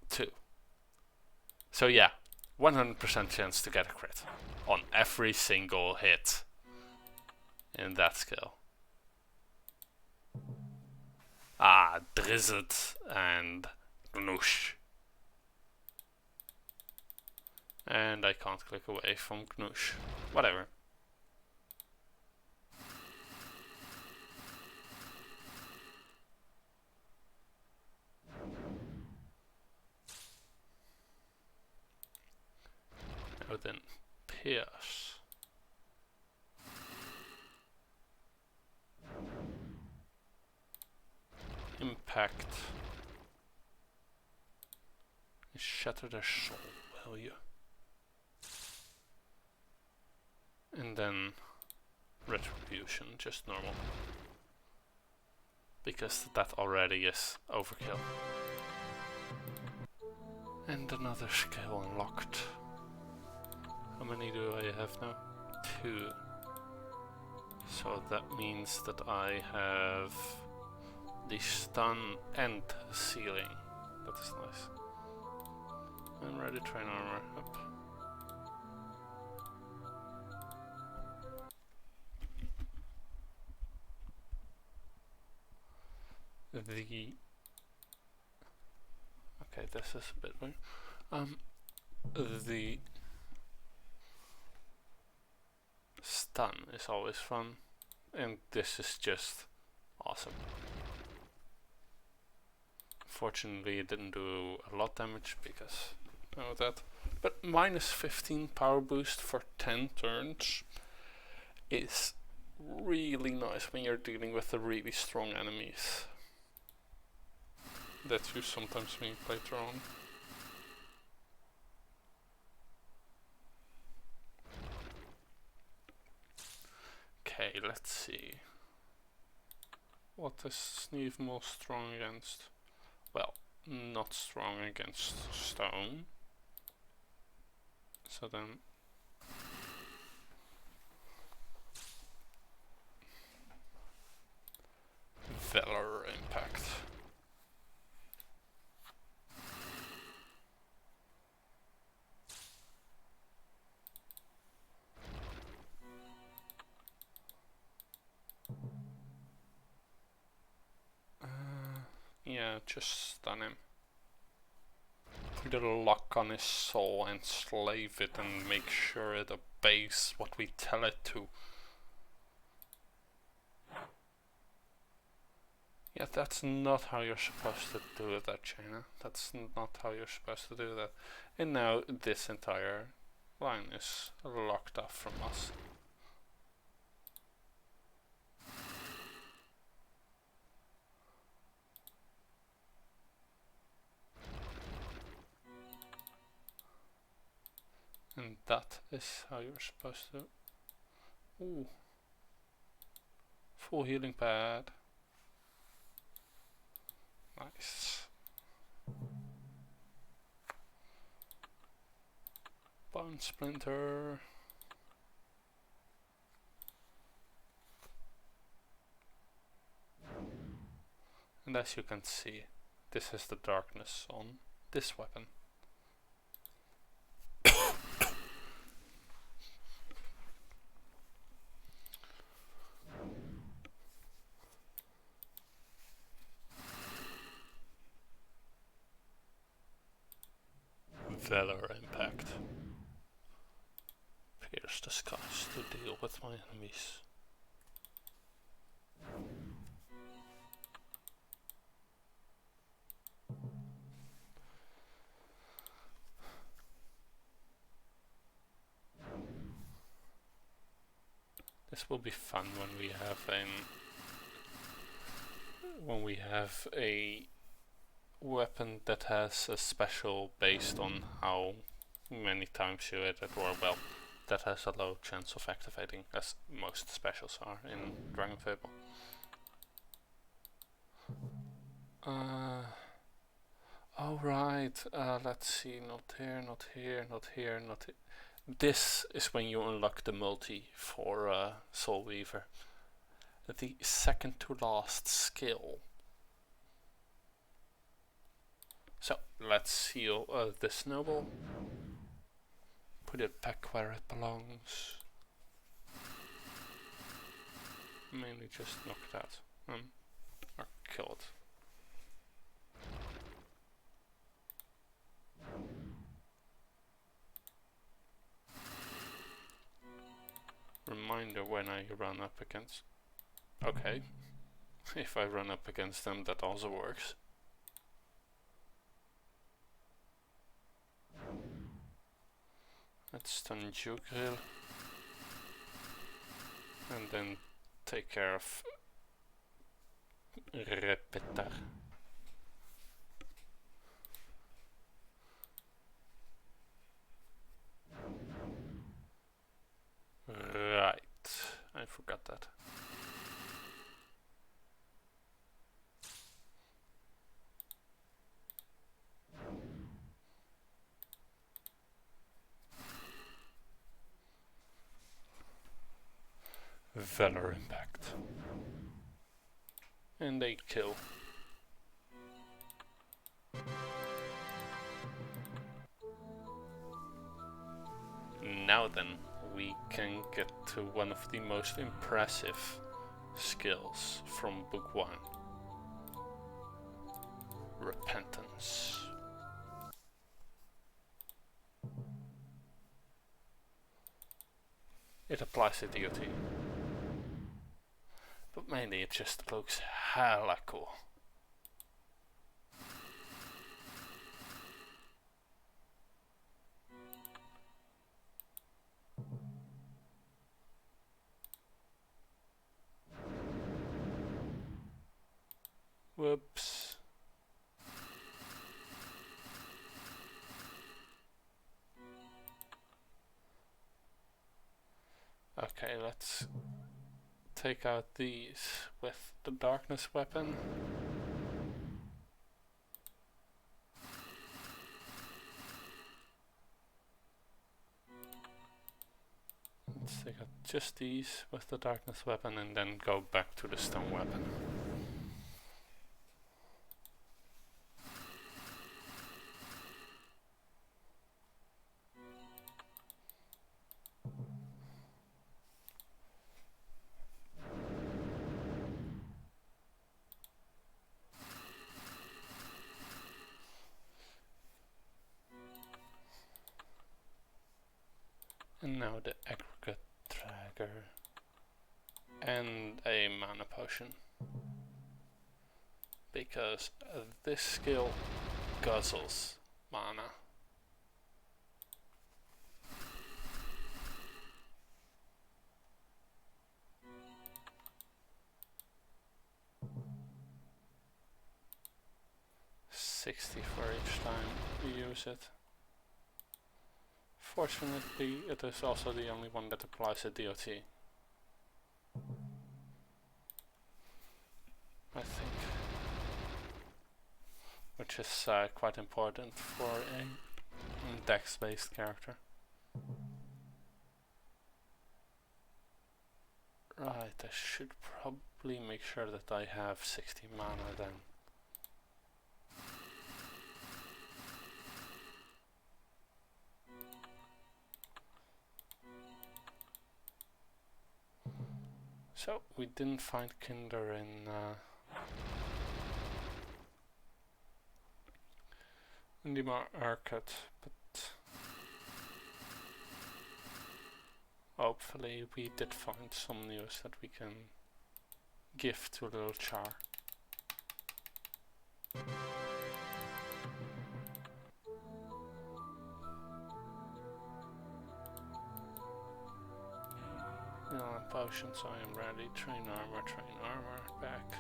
2. So yeah, 100% chance to get a crit on every single hit in that skill. Ah, Drizzard and Gnoosh. And I can't click away from Gnoosh. Whatever. Now then, Pierce. Impact. Shatter their soul, will you? And then Retribution, just normal. Because that already is overkill. And another skill unlocked. How many do I have now? 2. So that means that I have the stun and sealing. That is nice. And ready train armor up. Okay, this is a bit weird. The stun is always fun, and this is just awesome. Fortunately, it didn't do a lot damage because of that. But minus 15 power boost for 10 turns is really nice when you're dealing with the really strong enemies that you sometimes meet later on. Okay, let's see. What is Sneeve most strong against? Well, not strong against stone. So then Valor Impact. Yeah, just stun him. Put a lock on his soul and slave it and make sure it obeys what we tell it to. Yeah, that's not how you're supposed to do that, China. That's not how you're supposed to do that. And now this entire line is locked off from us. And that is how you're supposed to. Ooh. Full healing pad. Nice. Bone splinter. And as you can see, this is the darkness on this weapon. Valor Impact. Pierce the skies to deal with my enemies. This will be fun when we have a weapon that has a special based on how many times you hit it, or well, that has a low chance of activating, as most specials are in Dragonfable. Oh right, let's see, not here, not here, not here, not here. This is when you unlock the multi for Soul Weaver. The second to last skill. So let's heal this noble. Put it back where it belongs. Mainly just knock it out. Or kill it. Reminder when I run up against. Okay. If I run up against them, that also works. Let's stun Jugril. And then take care of Repetar. Right, I forgot that. Valor Impact. And they kill. Now then, we can get to one of the most impressive skills from Book 1. Repentance. It applies to DOT. But mainly it just looks hella cool. Whoops. Okay, let's take out these with the darkness weapon. Let's take out just these with the darkness weapon and then go back to the stone weapon. And now the aggregate dragger and a mana potion, because this skill guzzles mana. $60 for each time you use it. Fortunately, it is also the only one that applies a DOT. I think. Which is quite important for a dex-based character. Right, I should probably make sure that I have 60 mana then. So, we didn't find Kinder in the market, but hopefully we did find some news that we can give to little Char. potions, I am ready. Train armor, back.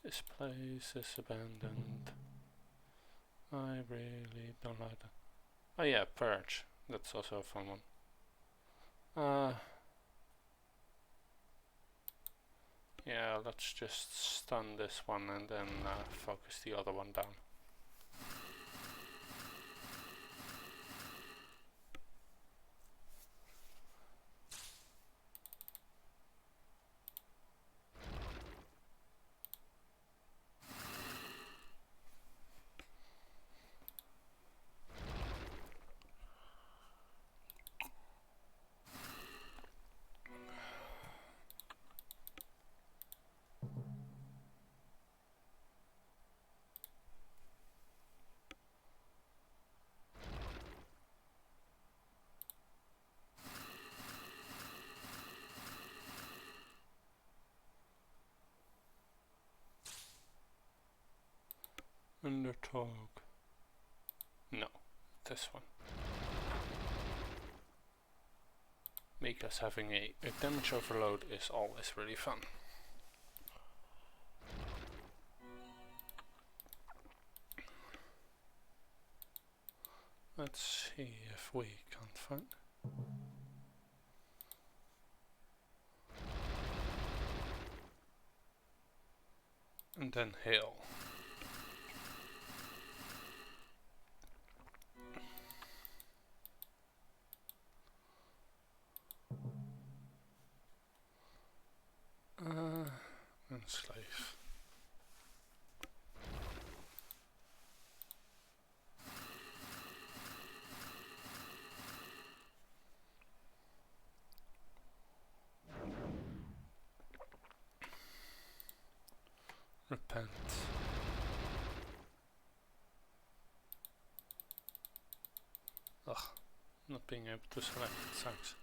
This place is abandoned. I really don't like that. Oh yeah, Purge. That's also a fun one. Yeah, let's just stun this one and then focus the other one down. Underdog. No, this one. Because having a damage overload is always really fun. Let's see if we can't find. And then hail. Enslave. Repent. Ugh, not being able to select it sucks.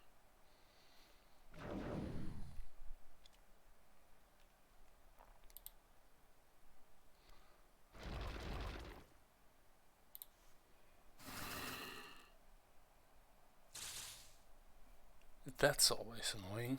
That's always annoying.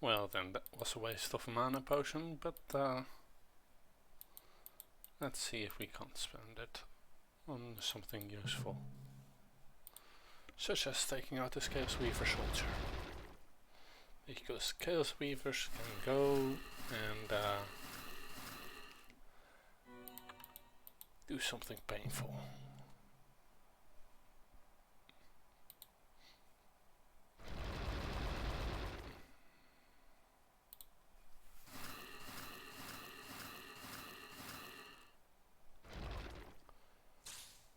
Well, then that was a waste of a mana potion, but let's see if we can't spend it on something useful. Such as taking out this Chaos Weaver soldier. Because Chaos Weavers can go and do something painful.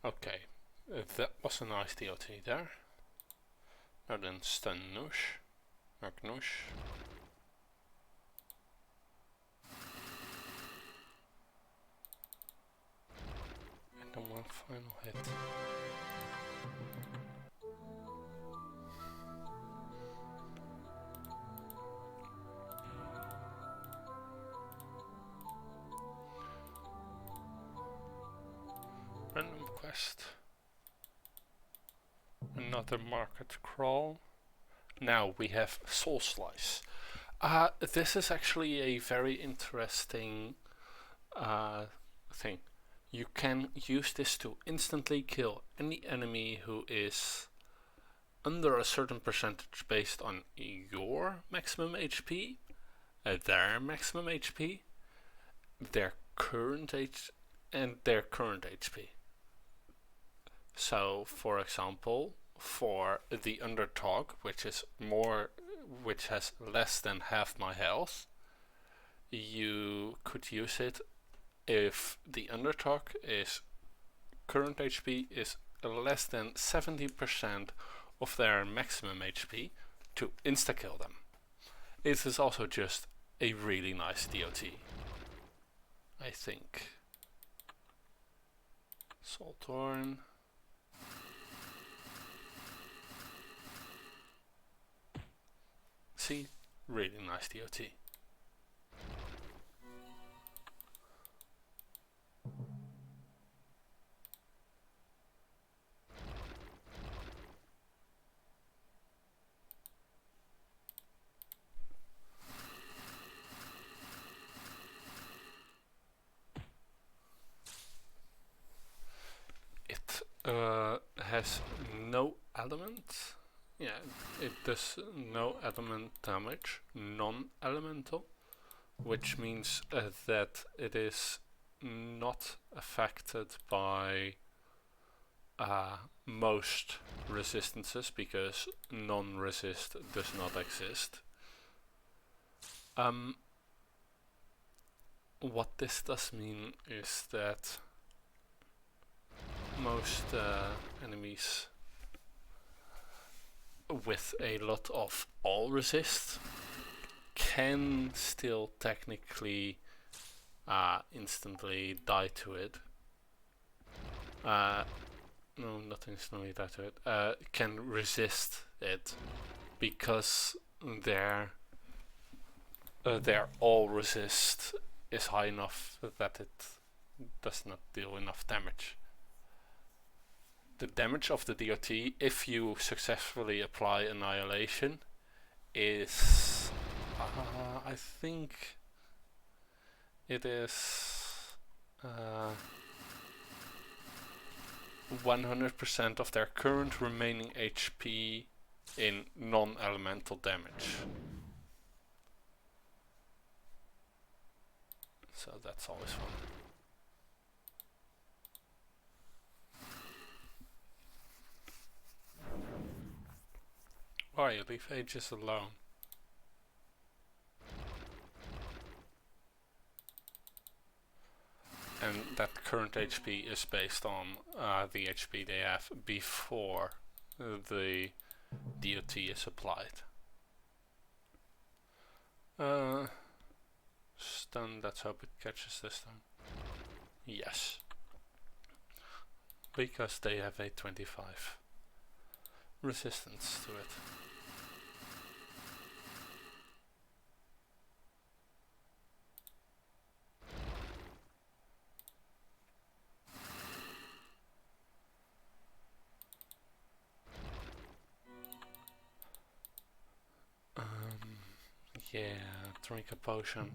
Okay, that was a nice DOT there. Now then stun Noosh. Noosh. And then one final hit. Random quest. Another market crawl. Now we have Soul Slice. This is actually a very interesting thing. You can use this to instantly kill any enemy who is under a certain percentage based on your maximum HP, their maximum HP, their current HP. So, for example, for the Underdog, which has less than half my health, you could use it if the Underdog is current HP is less than 70% of their maximum HP to insta-kill them. It is also just a really nice DOT, I think. Salthorn. See, really nice DOT. It has no element. Yeah, it does no element damage, non-elemental, which means that it is not affected by most resistances, because non-resist does not exist. What this does mean is that most enemies with a lot of all resist can still technically instantly die to it. No, not instantly die to it. Can resist it because their all resist is high enough that it does not deal enough damage. The damage of the DOT, if you successfully apply Annihilation, is I think it is 100% of their current remaining HP in non-elemental damage. So that's always fun. Why you leave Aegis alone? And that current HP is based on the HP they have before the DOT is applied. Stun, let's hope it catches this time. Yes. Because they have a 25 resistance to it. Yeah, drink a potion.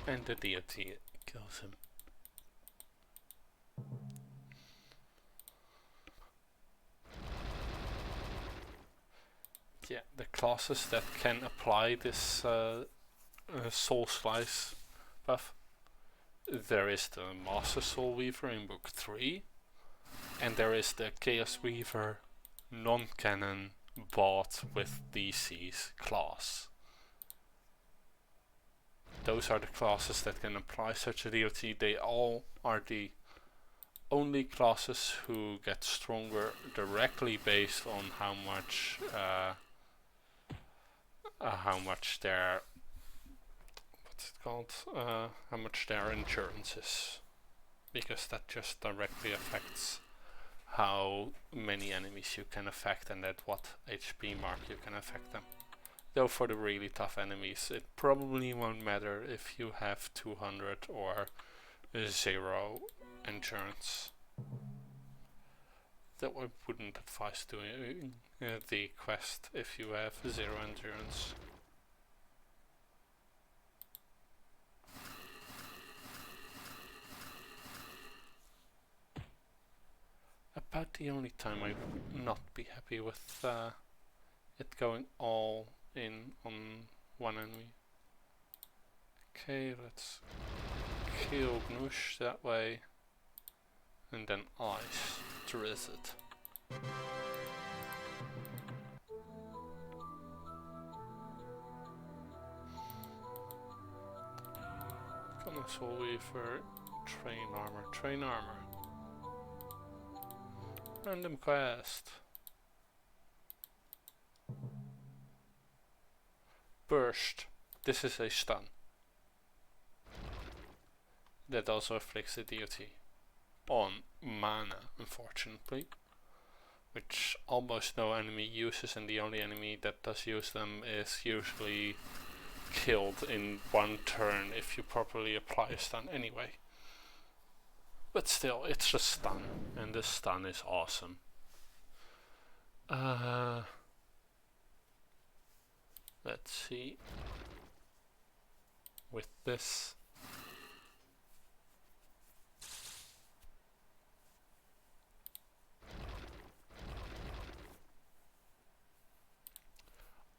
And the DOT kills him. Yeah, the classes that can apply this Soul Slice buff. There is the Master Soul Weaver in Book 3, and there is the Chaos Weaver non-canon bought with DC's class. Those are the classes that can apply such a DOT. They all are the only classes who get stronger directly based on how much their how much their endurance is, because that just directly affects how many enemies you can affect and at what HP mark you can affect them. Though for the really tough enemies it probably won't matter if you have 200 or 0 endurance. Though I wouldn't advise doing the quest if you have 0 endurance. About the only time I would not be happy with it going all in on one enemy. Okay, let's kill Gnoosh that way, and then Ice to res it. Soul Weaver, train armor. Random quest. Burst. This is a stun. That also afflicts the deity. On mana, unfortunately. Which almost no enemy uses, and the only enemy that does use them is usually killed in one turn if you properly apply a stun anyway. But still, it's a stun, and the stun is awesome. Let's see. With this.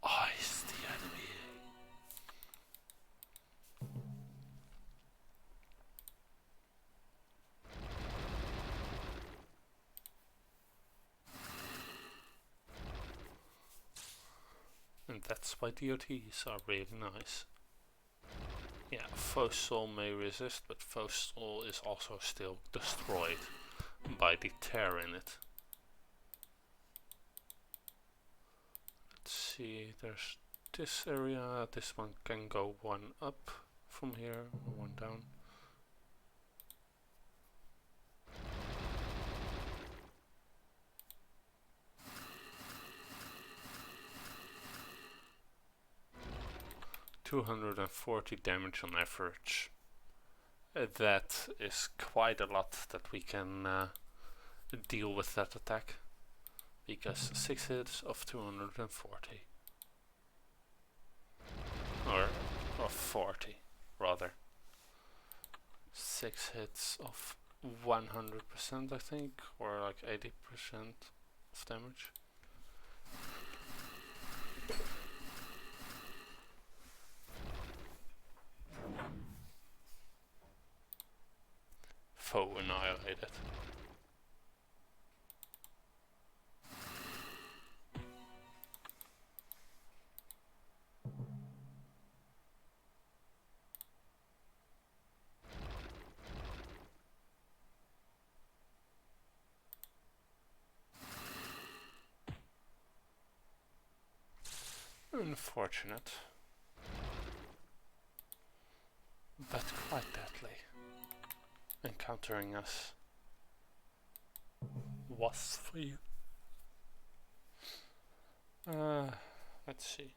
Ice the enemy. And that's why DOTs are really nice. Yeah, Foe Soul may resist, but Foe Soul is also still destroyed by the tear in it. Let's see, there's this area, this one can go one up from here, one down. $240 damage on average. That is quite a lot that we can deal with that attack. Because 6 hits of 240. Or of 40, rather. 6 hits of 100%, I think, or like 80% of damage. Foe annihilated. Unfortunate, but quite deadly. Encountering us was for you. Let's see.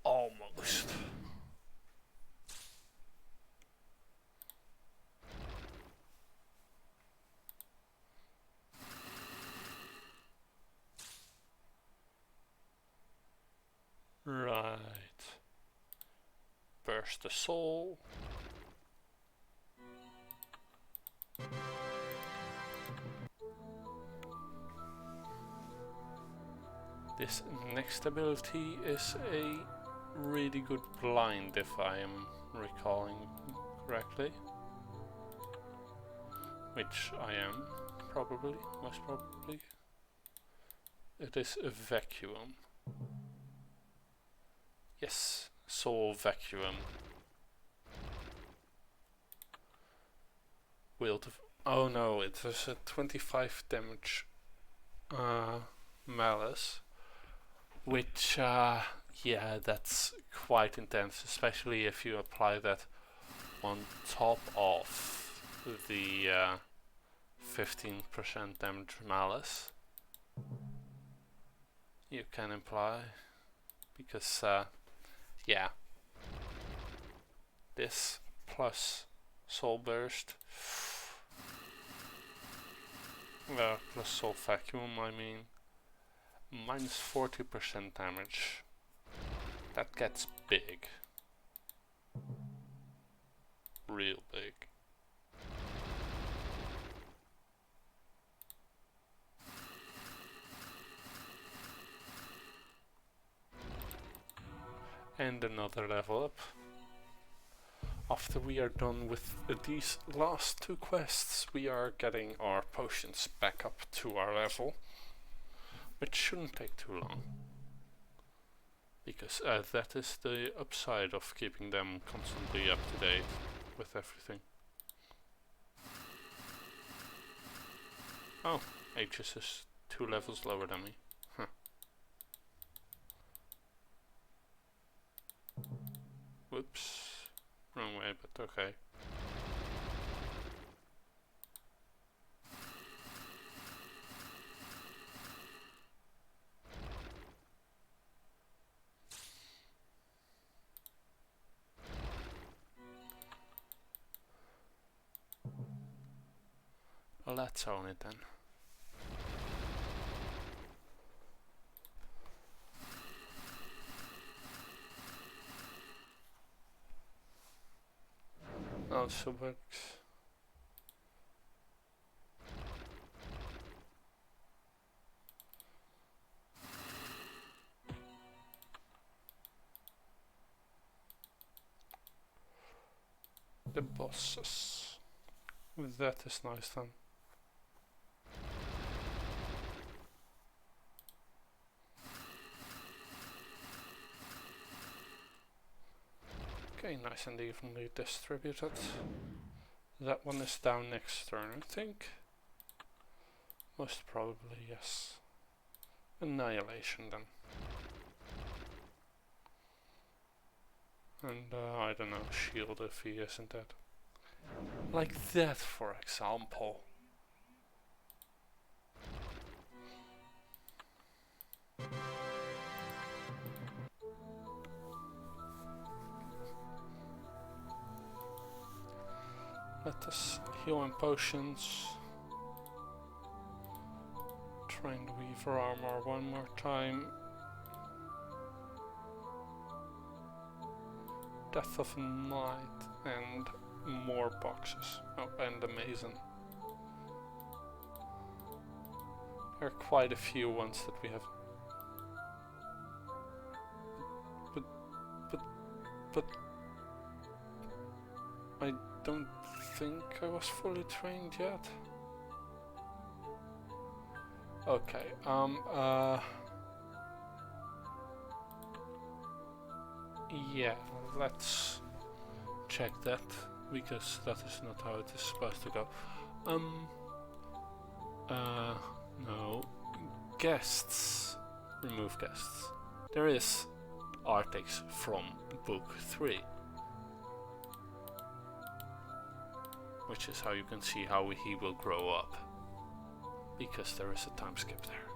Almost. Right. Burst the soul. This next ability is a really good blind, if I am recalling correctly. Which I am, probably, most probably. It is a vacuum. Yes, soul vacuum. Wield of... Oh no, it is a 25 damage malice. Which, yeah, that's quite intense, especially if you apply that on top of the 15% damage malice. You can imply, because, yeah, this plus soul burst, plus soul vacuum, I mean, minus 40% damage. That gets big. Real big. And another level up. after we are done with these last two quests, we are getting our potions back up to our level, which shouldn't take too long, because that is the upside of keeping them constantly up to date with everything. Oh, Aegis is 2 levels lower than me. Huh. Whoops. Wrong way, but okay. Well, let's own it then. Also works. The bosses. That is nice then. Okay, nice and evenly distributed. That one is down next turn, I think. Most probably, yes. Annihilation then. And I don't know, shield if he isn't dead. Like that, for example. Let us heal in potions. Trying to weaver armor one more time. Death of Night and more boxes. Oh, and Amazing. There are quite a few ones that we have. But I don't think I was fully trained yet. Okay, yeah, let's check that, because that is not how it is supposed to go. No. Guests. Remove guests. There is Arctics from book 3. Which is how you can see how he will grow up. Because there is a time skip there.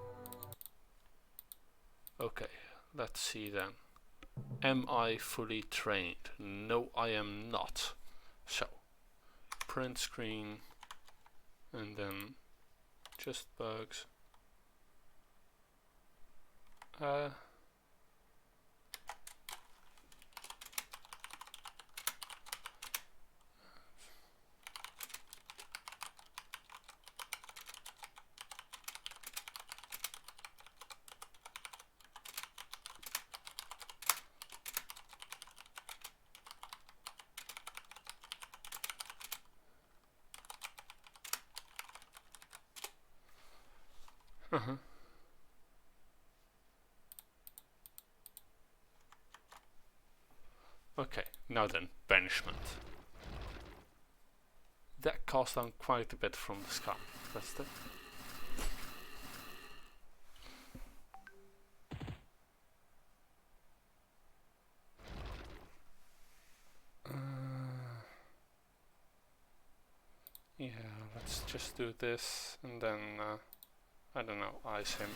Okay, let's see then. Am I fully trained? No, I am not. So, print screen, and then just bugs. Okay, now then, banishment. That cost down quite a bit from the sky. That's it. Yeah, let's just do this and then, I don't know, ice him.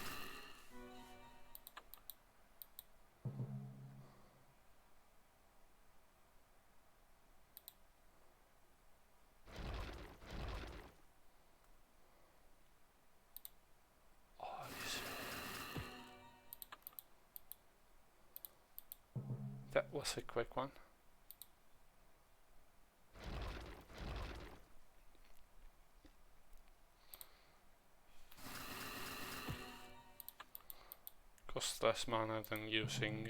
That was a quick one. Costs less mana than using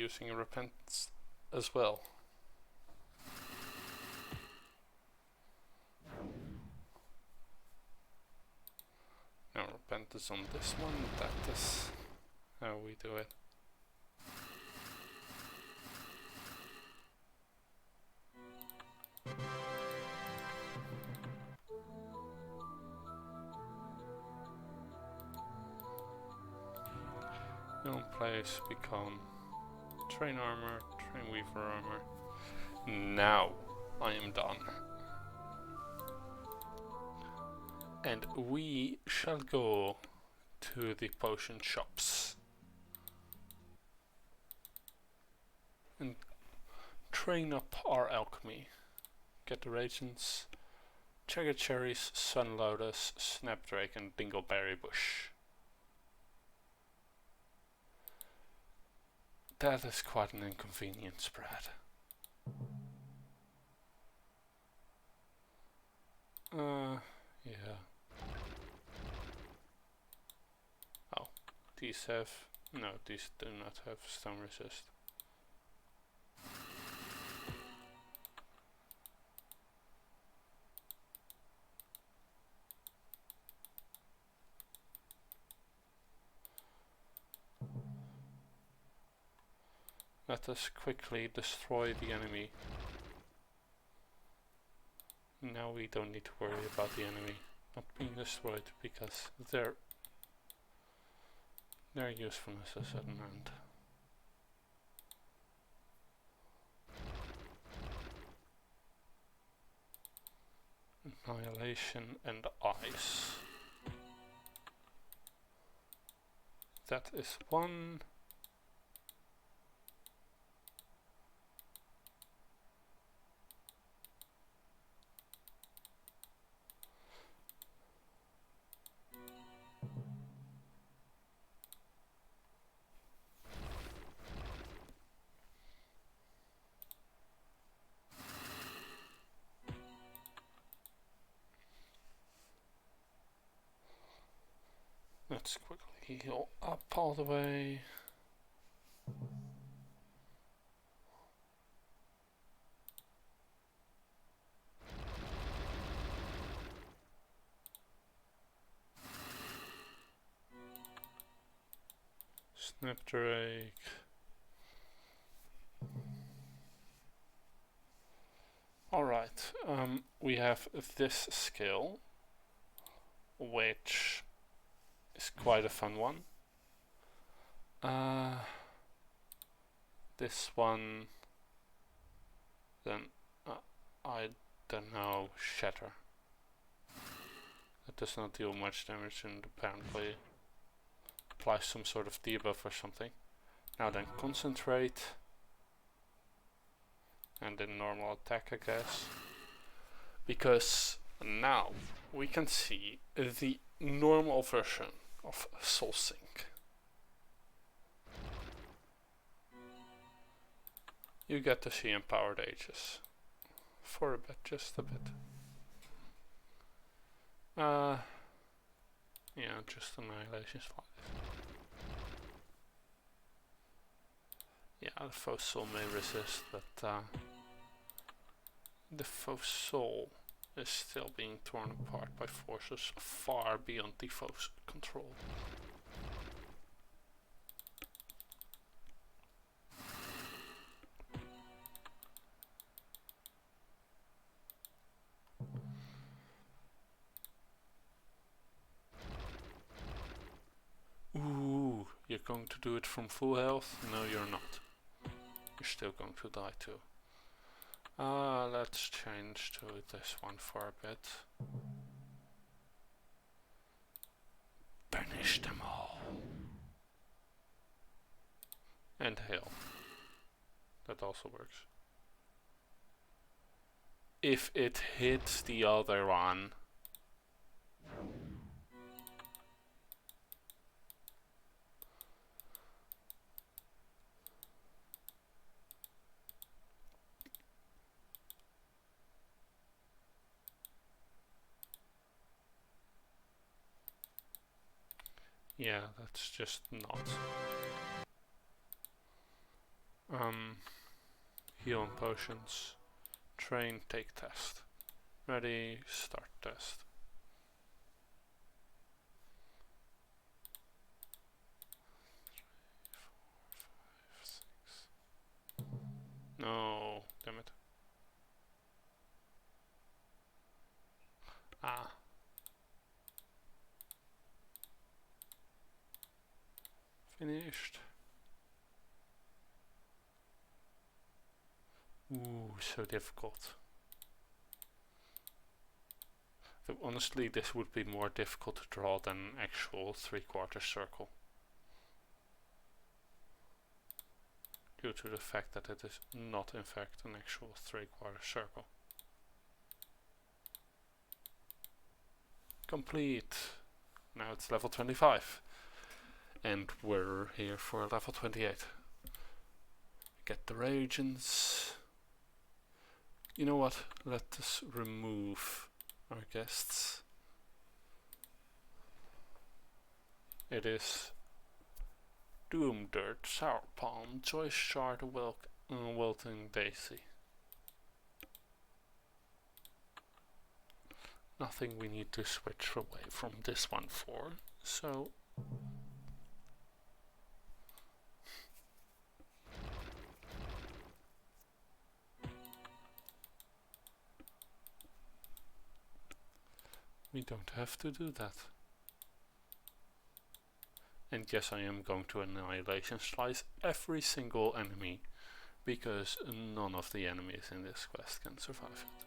using Repent as well. Now Repent is on this one, that is how we do it. Known players become Train Armor, Train Weaver Armor. Now I am done. And we shall go to the potion shops and train up our alchemy. Get the reagents, Chagger Cherries, Sun Lotus, Snapdrake and Dingleberry Bush. That is quite an inconvenient spread. Yeah. Oh, these have... no, these do not have stone resist. Let us quickly destroy the enemy. Now we don't need to worry about the enemy not being destroyed because their usefulness is at an end. Annihilation and ice. That is one. Let's quickly heal up all the way. Snapdrake. Alright, we have this skill, which is quite a fun one. This one, then I don't know, Shatter. It does not deal much damage and apparently applies some sort of debuff or something. Now then, Concentrate. And then normal attack, I guess. Because now we can see the normal version of Soul Sink. You get to see Empowered Ages. For a bit, just a bit. Yeah, just Annihilation 5. Yeah, the foe soul may resist, but the foe soul is still being torn apart by forces far beyond the foe's control. Ooh, you're going to do it from full health? No, you're not. You're still going to die too. Let's change to this one for a bit. Banish them all. And hail. That also works. If it hits the other one, yeah, that's just not. Um, healing potions. Train, take test. Ready, start test. No, damn it. Ah. Finished. Ooh, so difficult. Though honestly, this would be more difficult to draw than an actual 3/4 circle. Due to the fact that it is not in fact an actual 3/4 circle. Complete! Now it's level 25. And we're here for level 28. Get the reagents. You know what? Let us remove our guests. It is Doom Dirt, Sour Palm, Choice Shard, Wilting Daisy. Nothing we need to switch away from this one for, so we don't have to do that. And yes, I am going to Annihilation Slice every single enemy, because none of the enemies in this quest can survive it.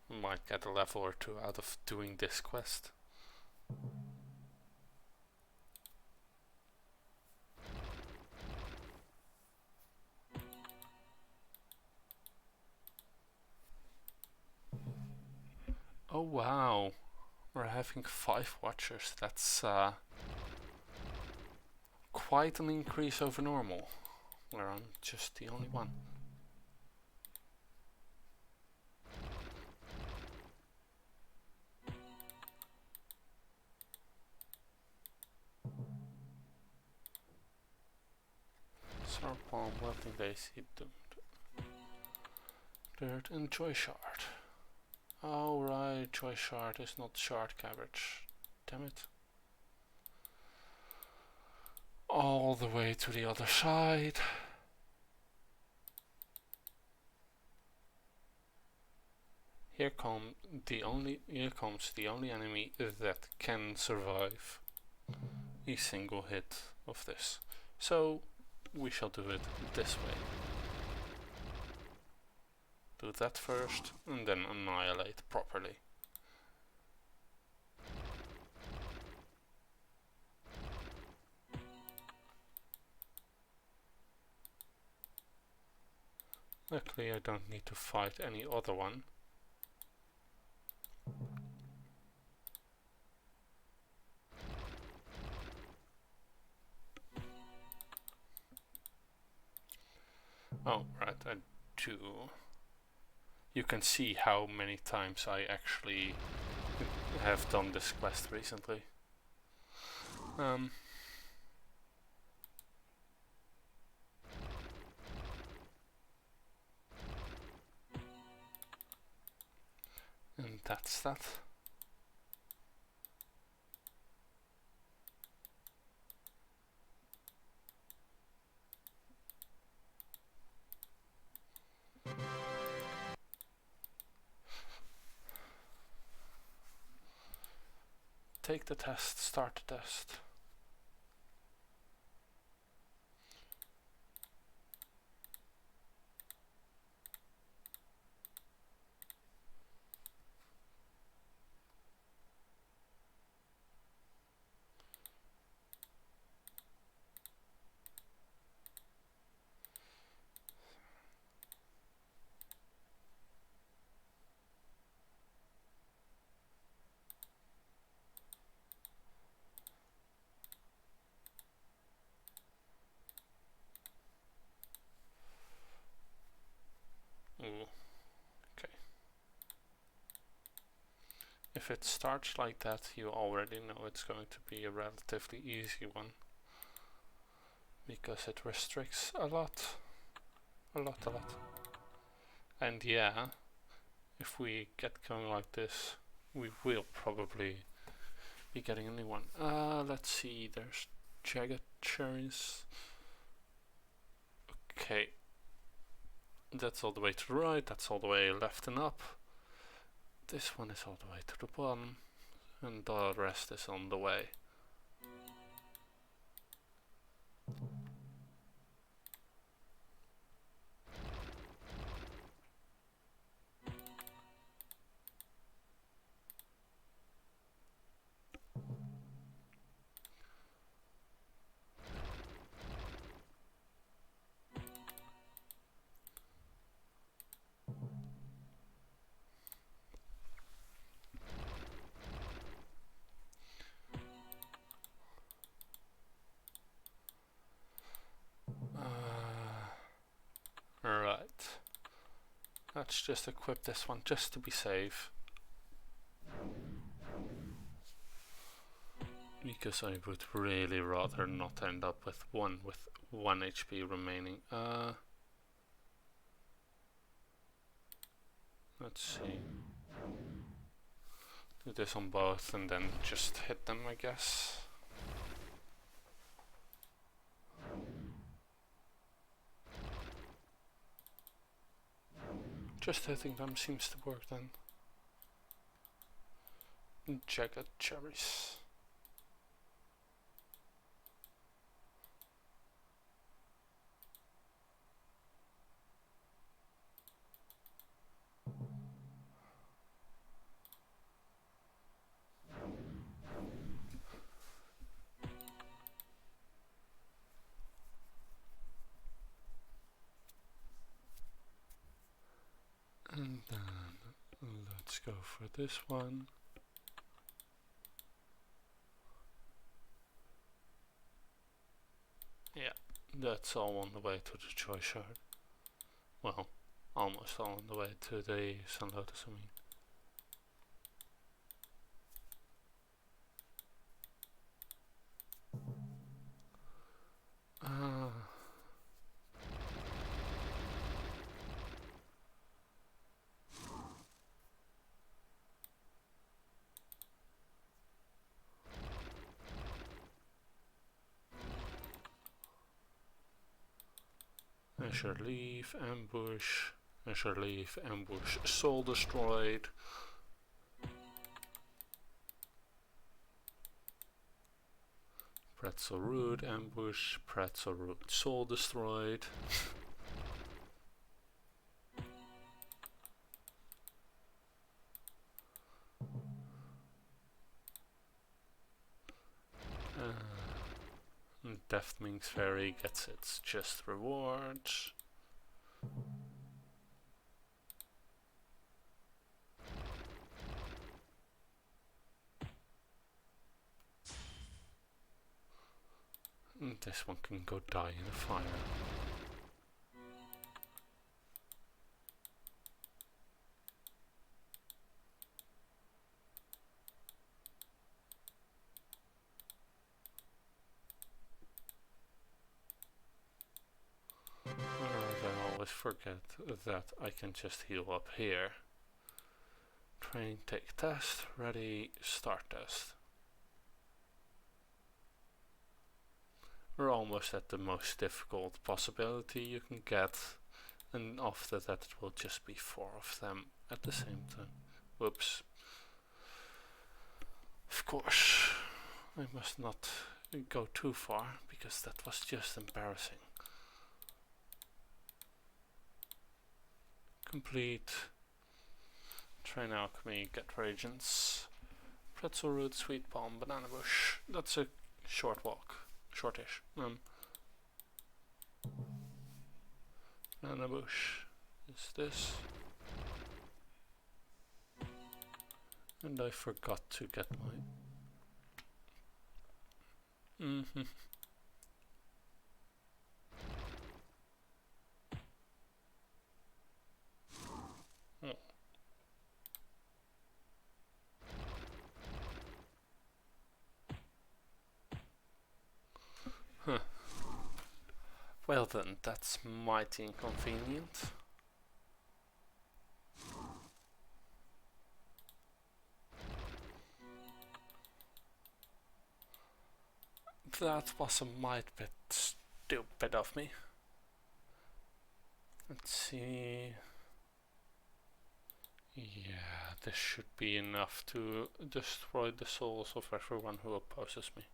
Might get a level or two out of doing this quest. Oh wow, we're having 5 watchers. That's quite an increase over normal, where I'm just the only one. Sour Palm, Wilting Daisy, Doomed Dirt and Joy Shard. Oh right, Joy Shard is not Shard Cabbage. Damn it. All the way to the other side. Here comes the only enemy that can survive a single hit of this. So we shall do it this way. Do that first and then annihilate properly. Luckily I don't need to fight any other one. Oh, right, I do. You can see how many times I actually have done this quest recently. And that's that. Take the test, start the test. If it starts like that, you already know it's going to be a relatively easy one, because it restricts a lot. And yeah, if we get going like this, we will probably be getting a new one. Let's see, there's jagged cherries. Okay, that's all the way to the right, that's all the way left and up. This one is all the way to the bottom, and the rest is on the way. Right. Let's just equip this one just to be safe. Because I would really rather not end up with one HP remaining. Let's see. Do this on both and then just hit them, I guess. Just hitting them seems to work then. Jagged cherries. And then let's go for this one. Yeah, that's all on the way to the choice shard. Well, almost all on the way to the Sun Lotus, I mean. Azure Leaf, Ambush, Azure Leaf, Ambush, Soul Destroyed. Pretzel Root, Ambush, Pretzel Root, Soul Destroyed. Deathwing's Fairy gets its just rewards. And this one can go die in a fire. I always forget that I can just heal up here. Train, take test, ready, start test. We're almost at the most difficult possibility you can get, and after that it will just be 4 of them at the same time. Whoops. Of course, I must not go too far, because that was just embarrassing. Complete. Train Alchemy, get reagents. Pretzel Root, Sweet Palm, Banana Bush. That's a short walk. Shortish. Banana Bush is this. And I forgot to get my... Oh. Well then, that's mighty inconvenient. That was a mite bit stupid of me. Let's see. Yeah, this should be enough to destroy the souls of everyone who opposes me.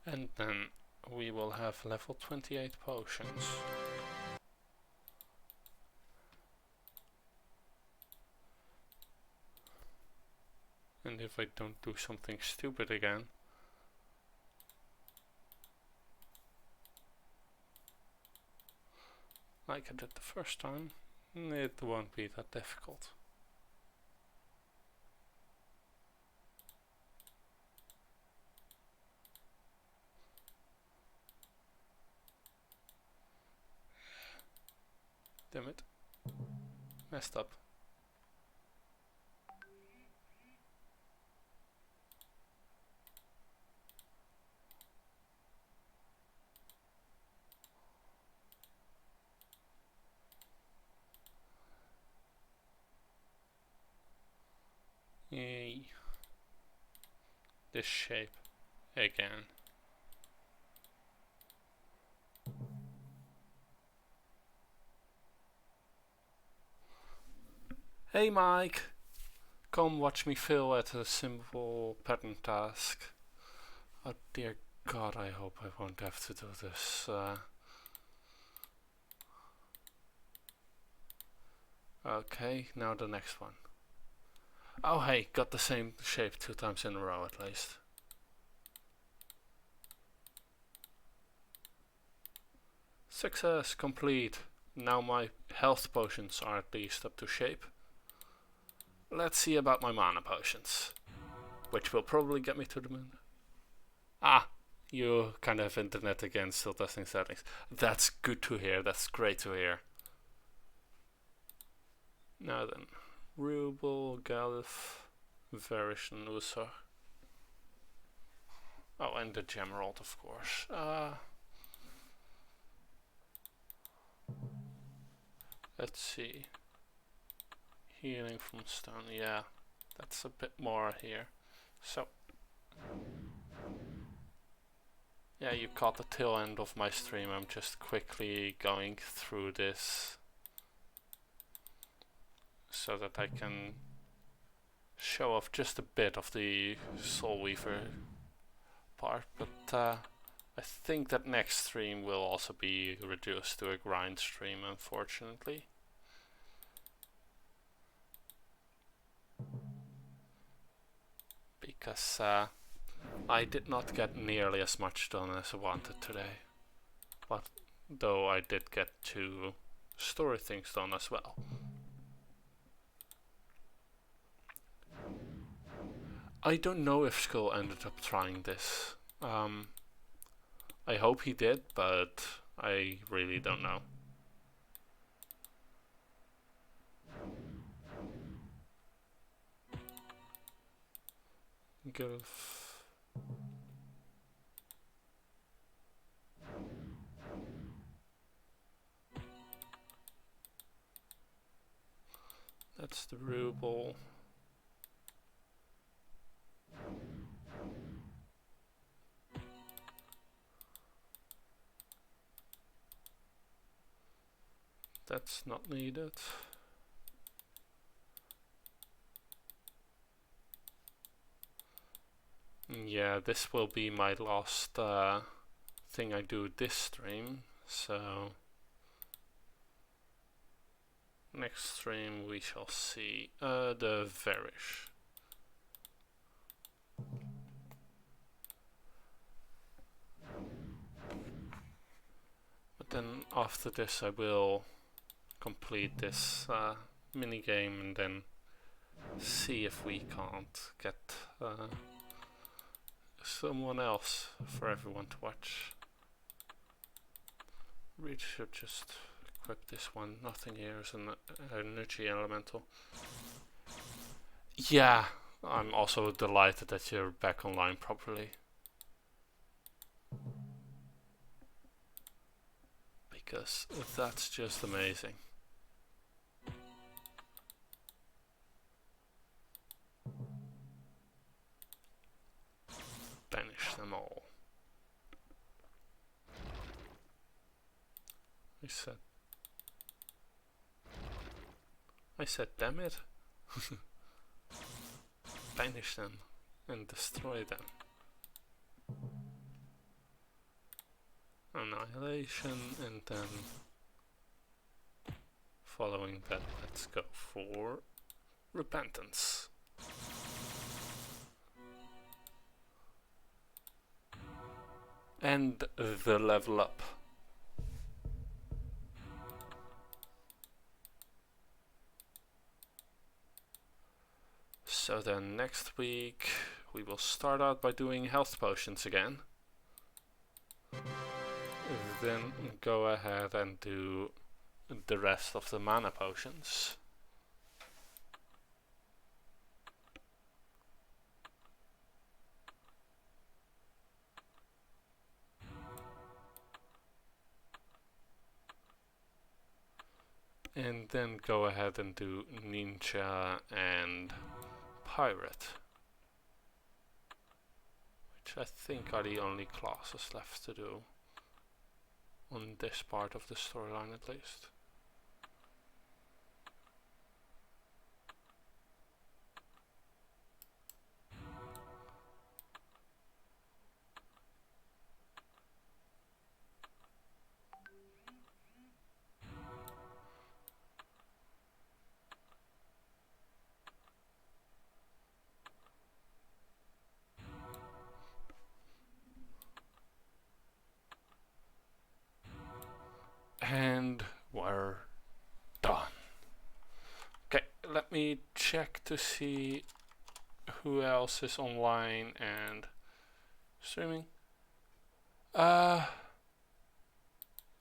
And then we will have level 28 potions. And if I don't do something stupid again, like I did the first time, it won't be that difficult. Damn it. Messed up. Yay. This shape again. Hey Mike! Come watch me fail at a simple pattern task. Oh dear god, I hope I won't have to do this. Okay, now the next one. Oh hey, got the same shape 2 times in a row at least. Success complete. Now my health potions are at least up to shape. Let's see about my mana potions, which will probably get me to the moon. Ah, you kind of have internet again, still testing settings. That's good to hear, that's great to hear. Now then, Ruble, Galif, Varish and Usar. Oh, and the Gemerald, of course. Let's see. Healing from stone, yeah. That's a bit more here. So. Yeah, you caught the tail end of my stream. I'm just quickly going through this so that I can show off just a bit of the Soul Weaver part, but I think that next stream will also be reduced to a grind stream, unfortunately. Because I did not get nearly as much done as I wanted today. But though I did get 2 story things done as well. I don't know if Skull ended up trying this. I hope he did, but I really don't know. Give. That's the ruble. That's not needed. Yeah, this will be my last thing I do this stream, so next stream we shall see the Varish. But then after this I will complete this mini game and then see if we can't get someone else for everyone to watch. We should just equip this one. Nothing here is an energy elemental. Yeah, I'm also delighted that you're back online properly. Because that's just amazing. Banish them all. I said damn it. Banish them and destroy them. Annihilation, and then following that, let's go for repentance. And the level up. So then next week we will start out by doing health potions again. Then go ahead and do the rest of the mana potions. And then go ahead and do ninja and pirate, which I think are the only classes left to do on this part of the storyline at least. And we're done. Okay, let me check to see who else is online and streaming.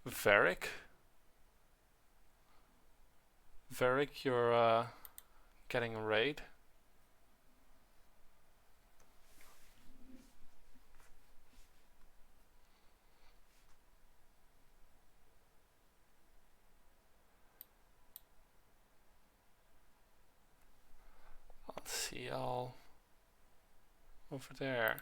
Varric, you're getting a raid. I'll see y'all over there.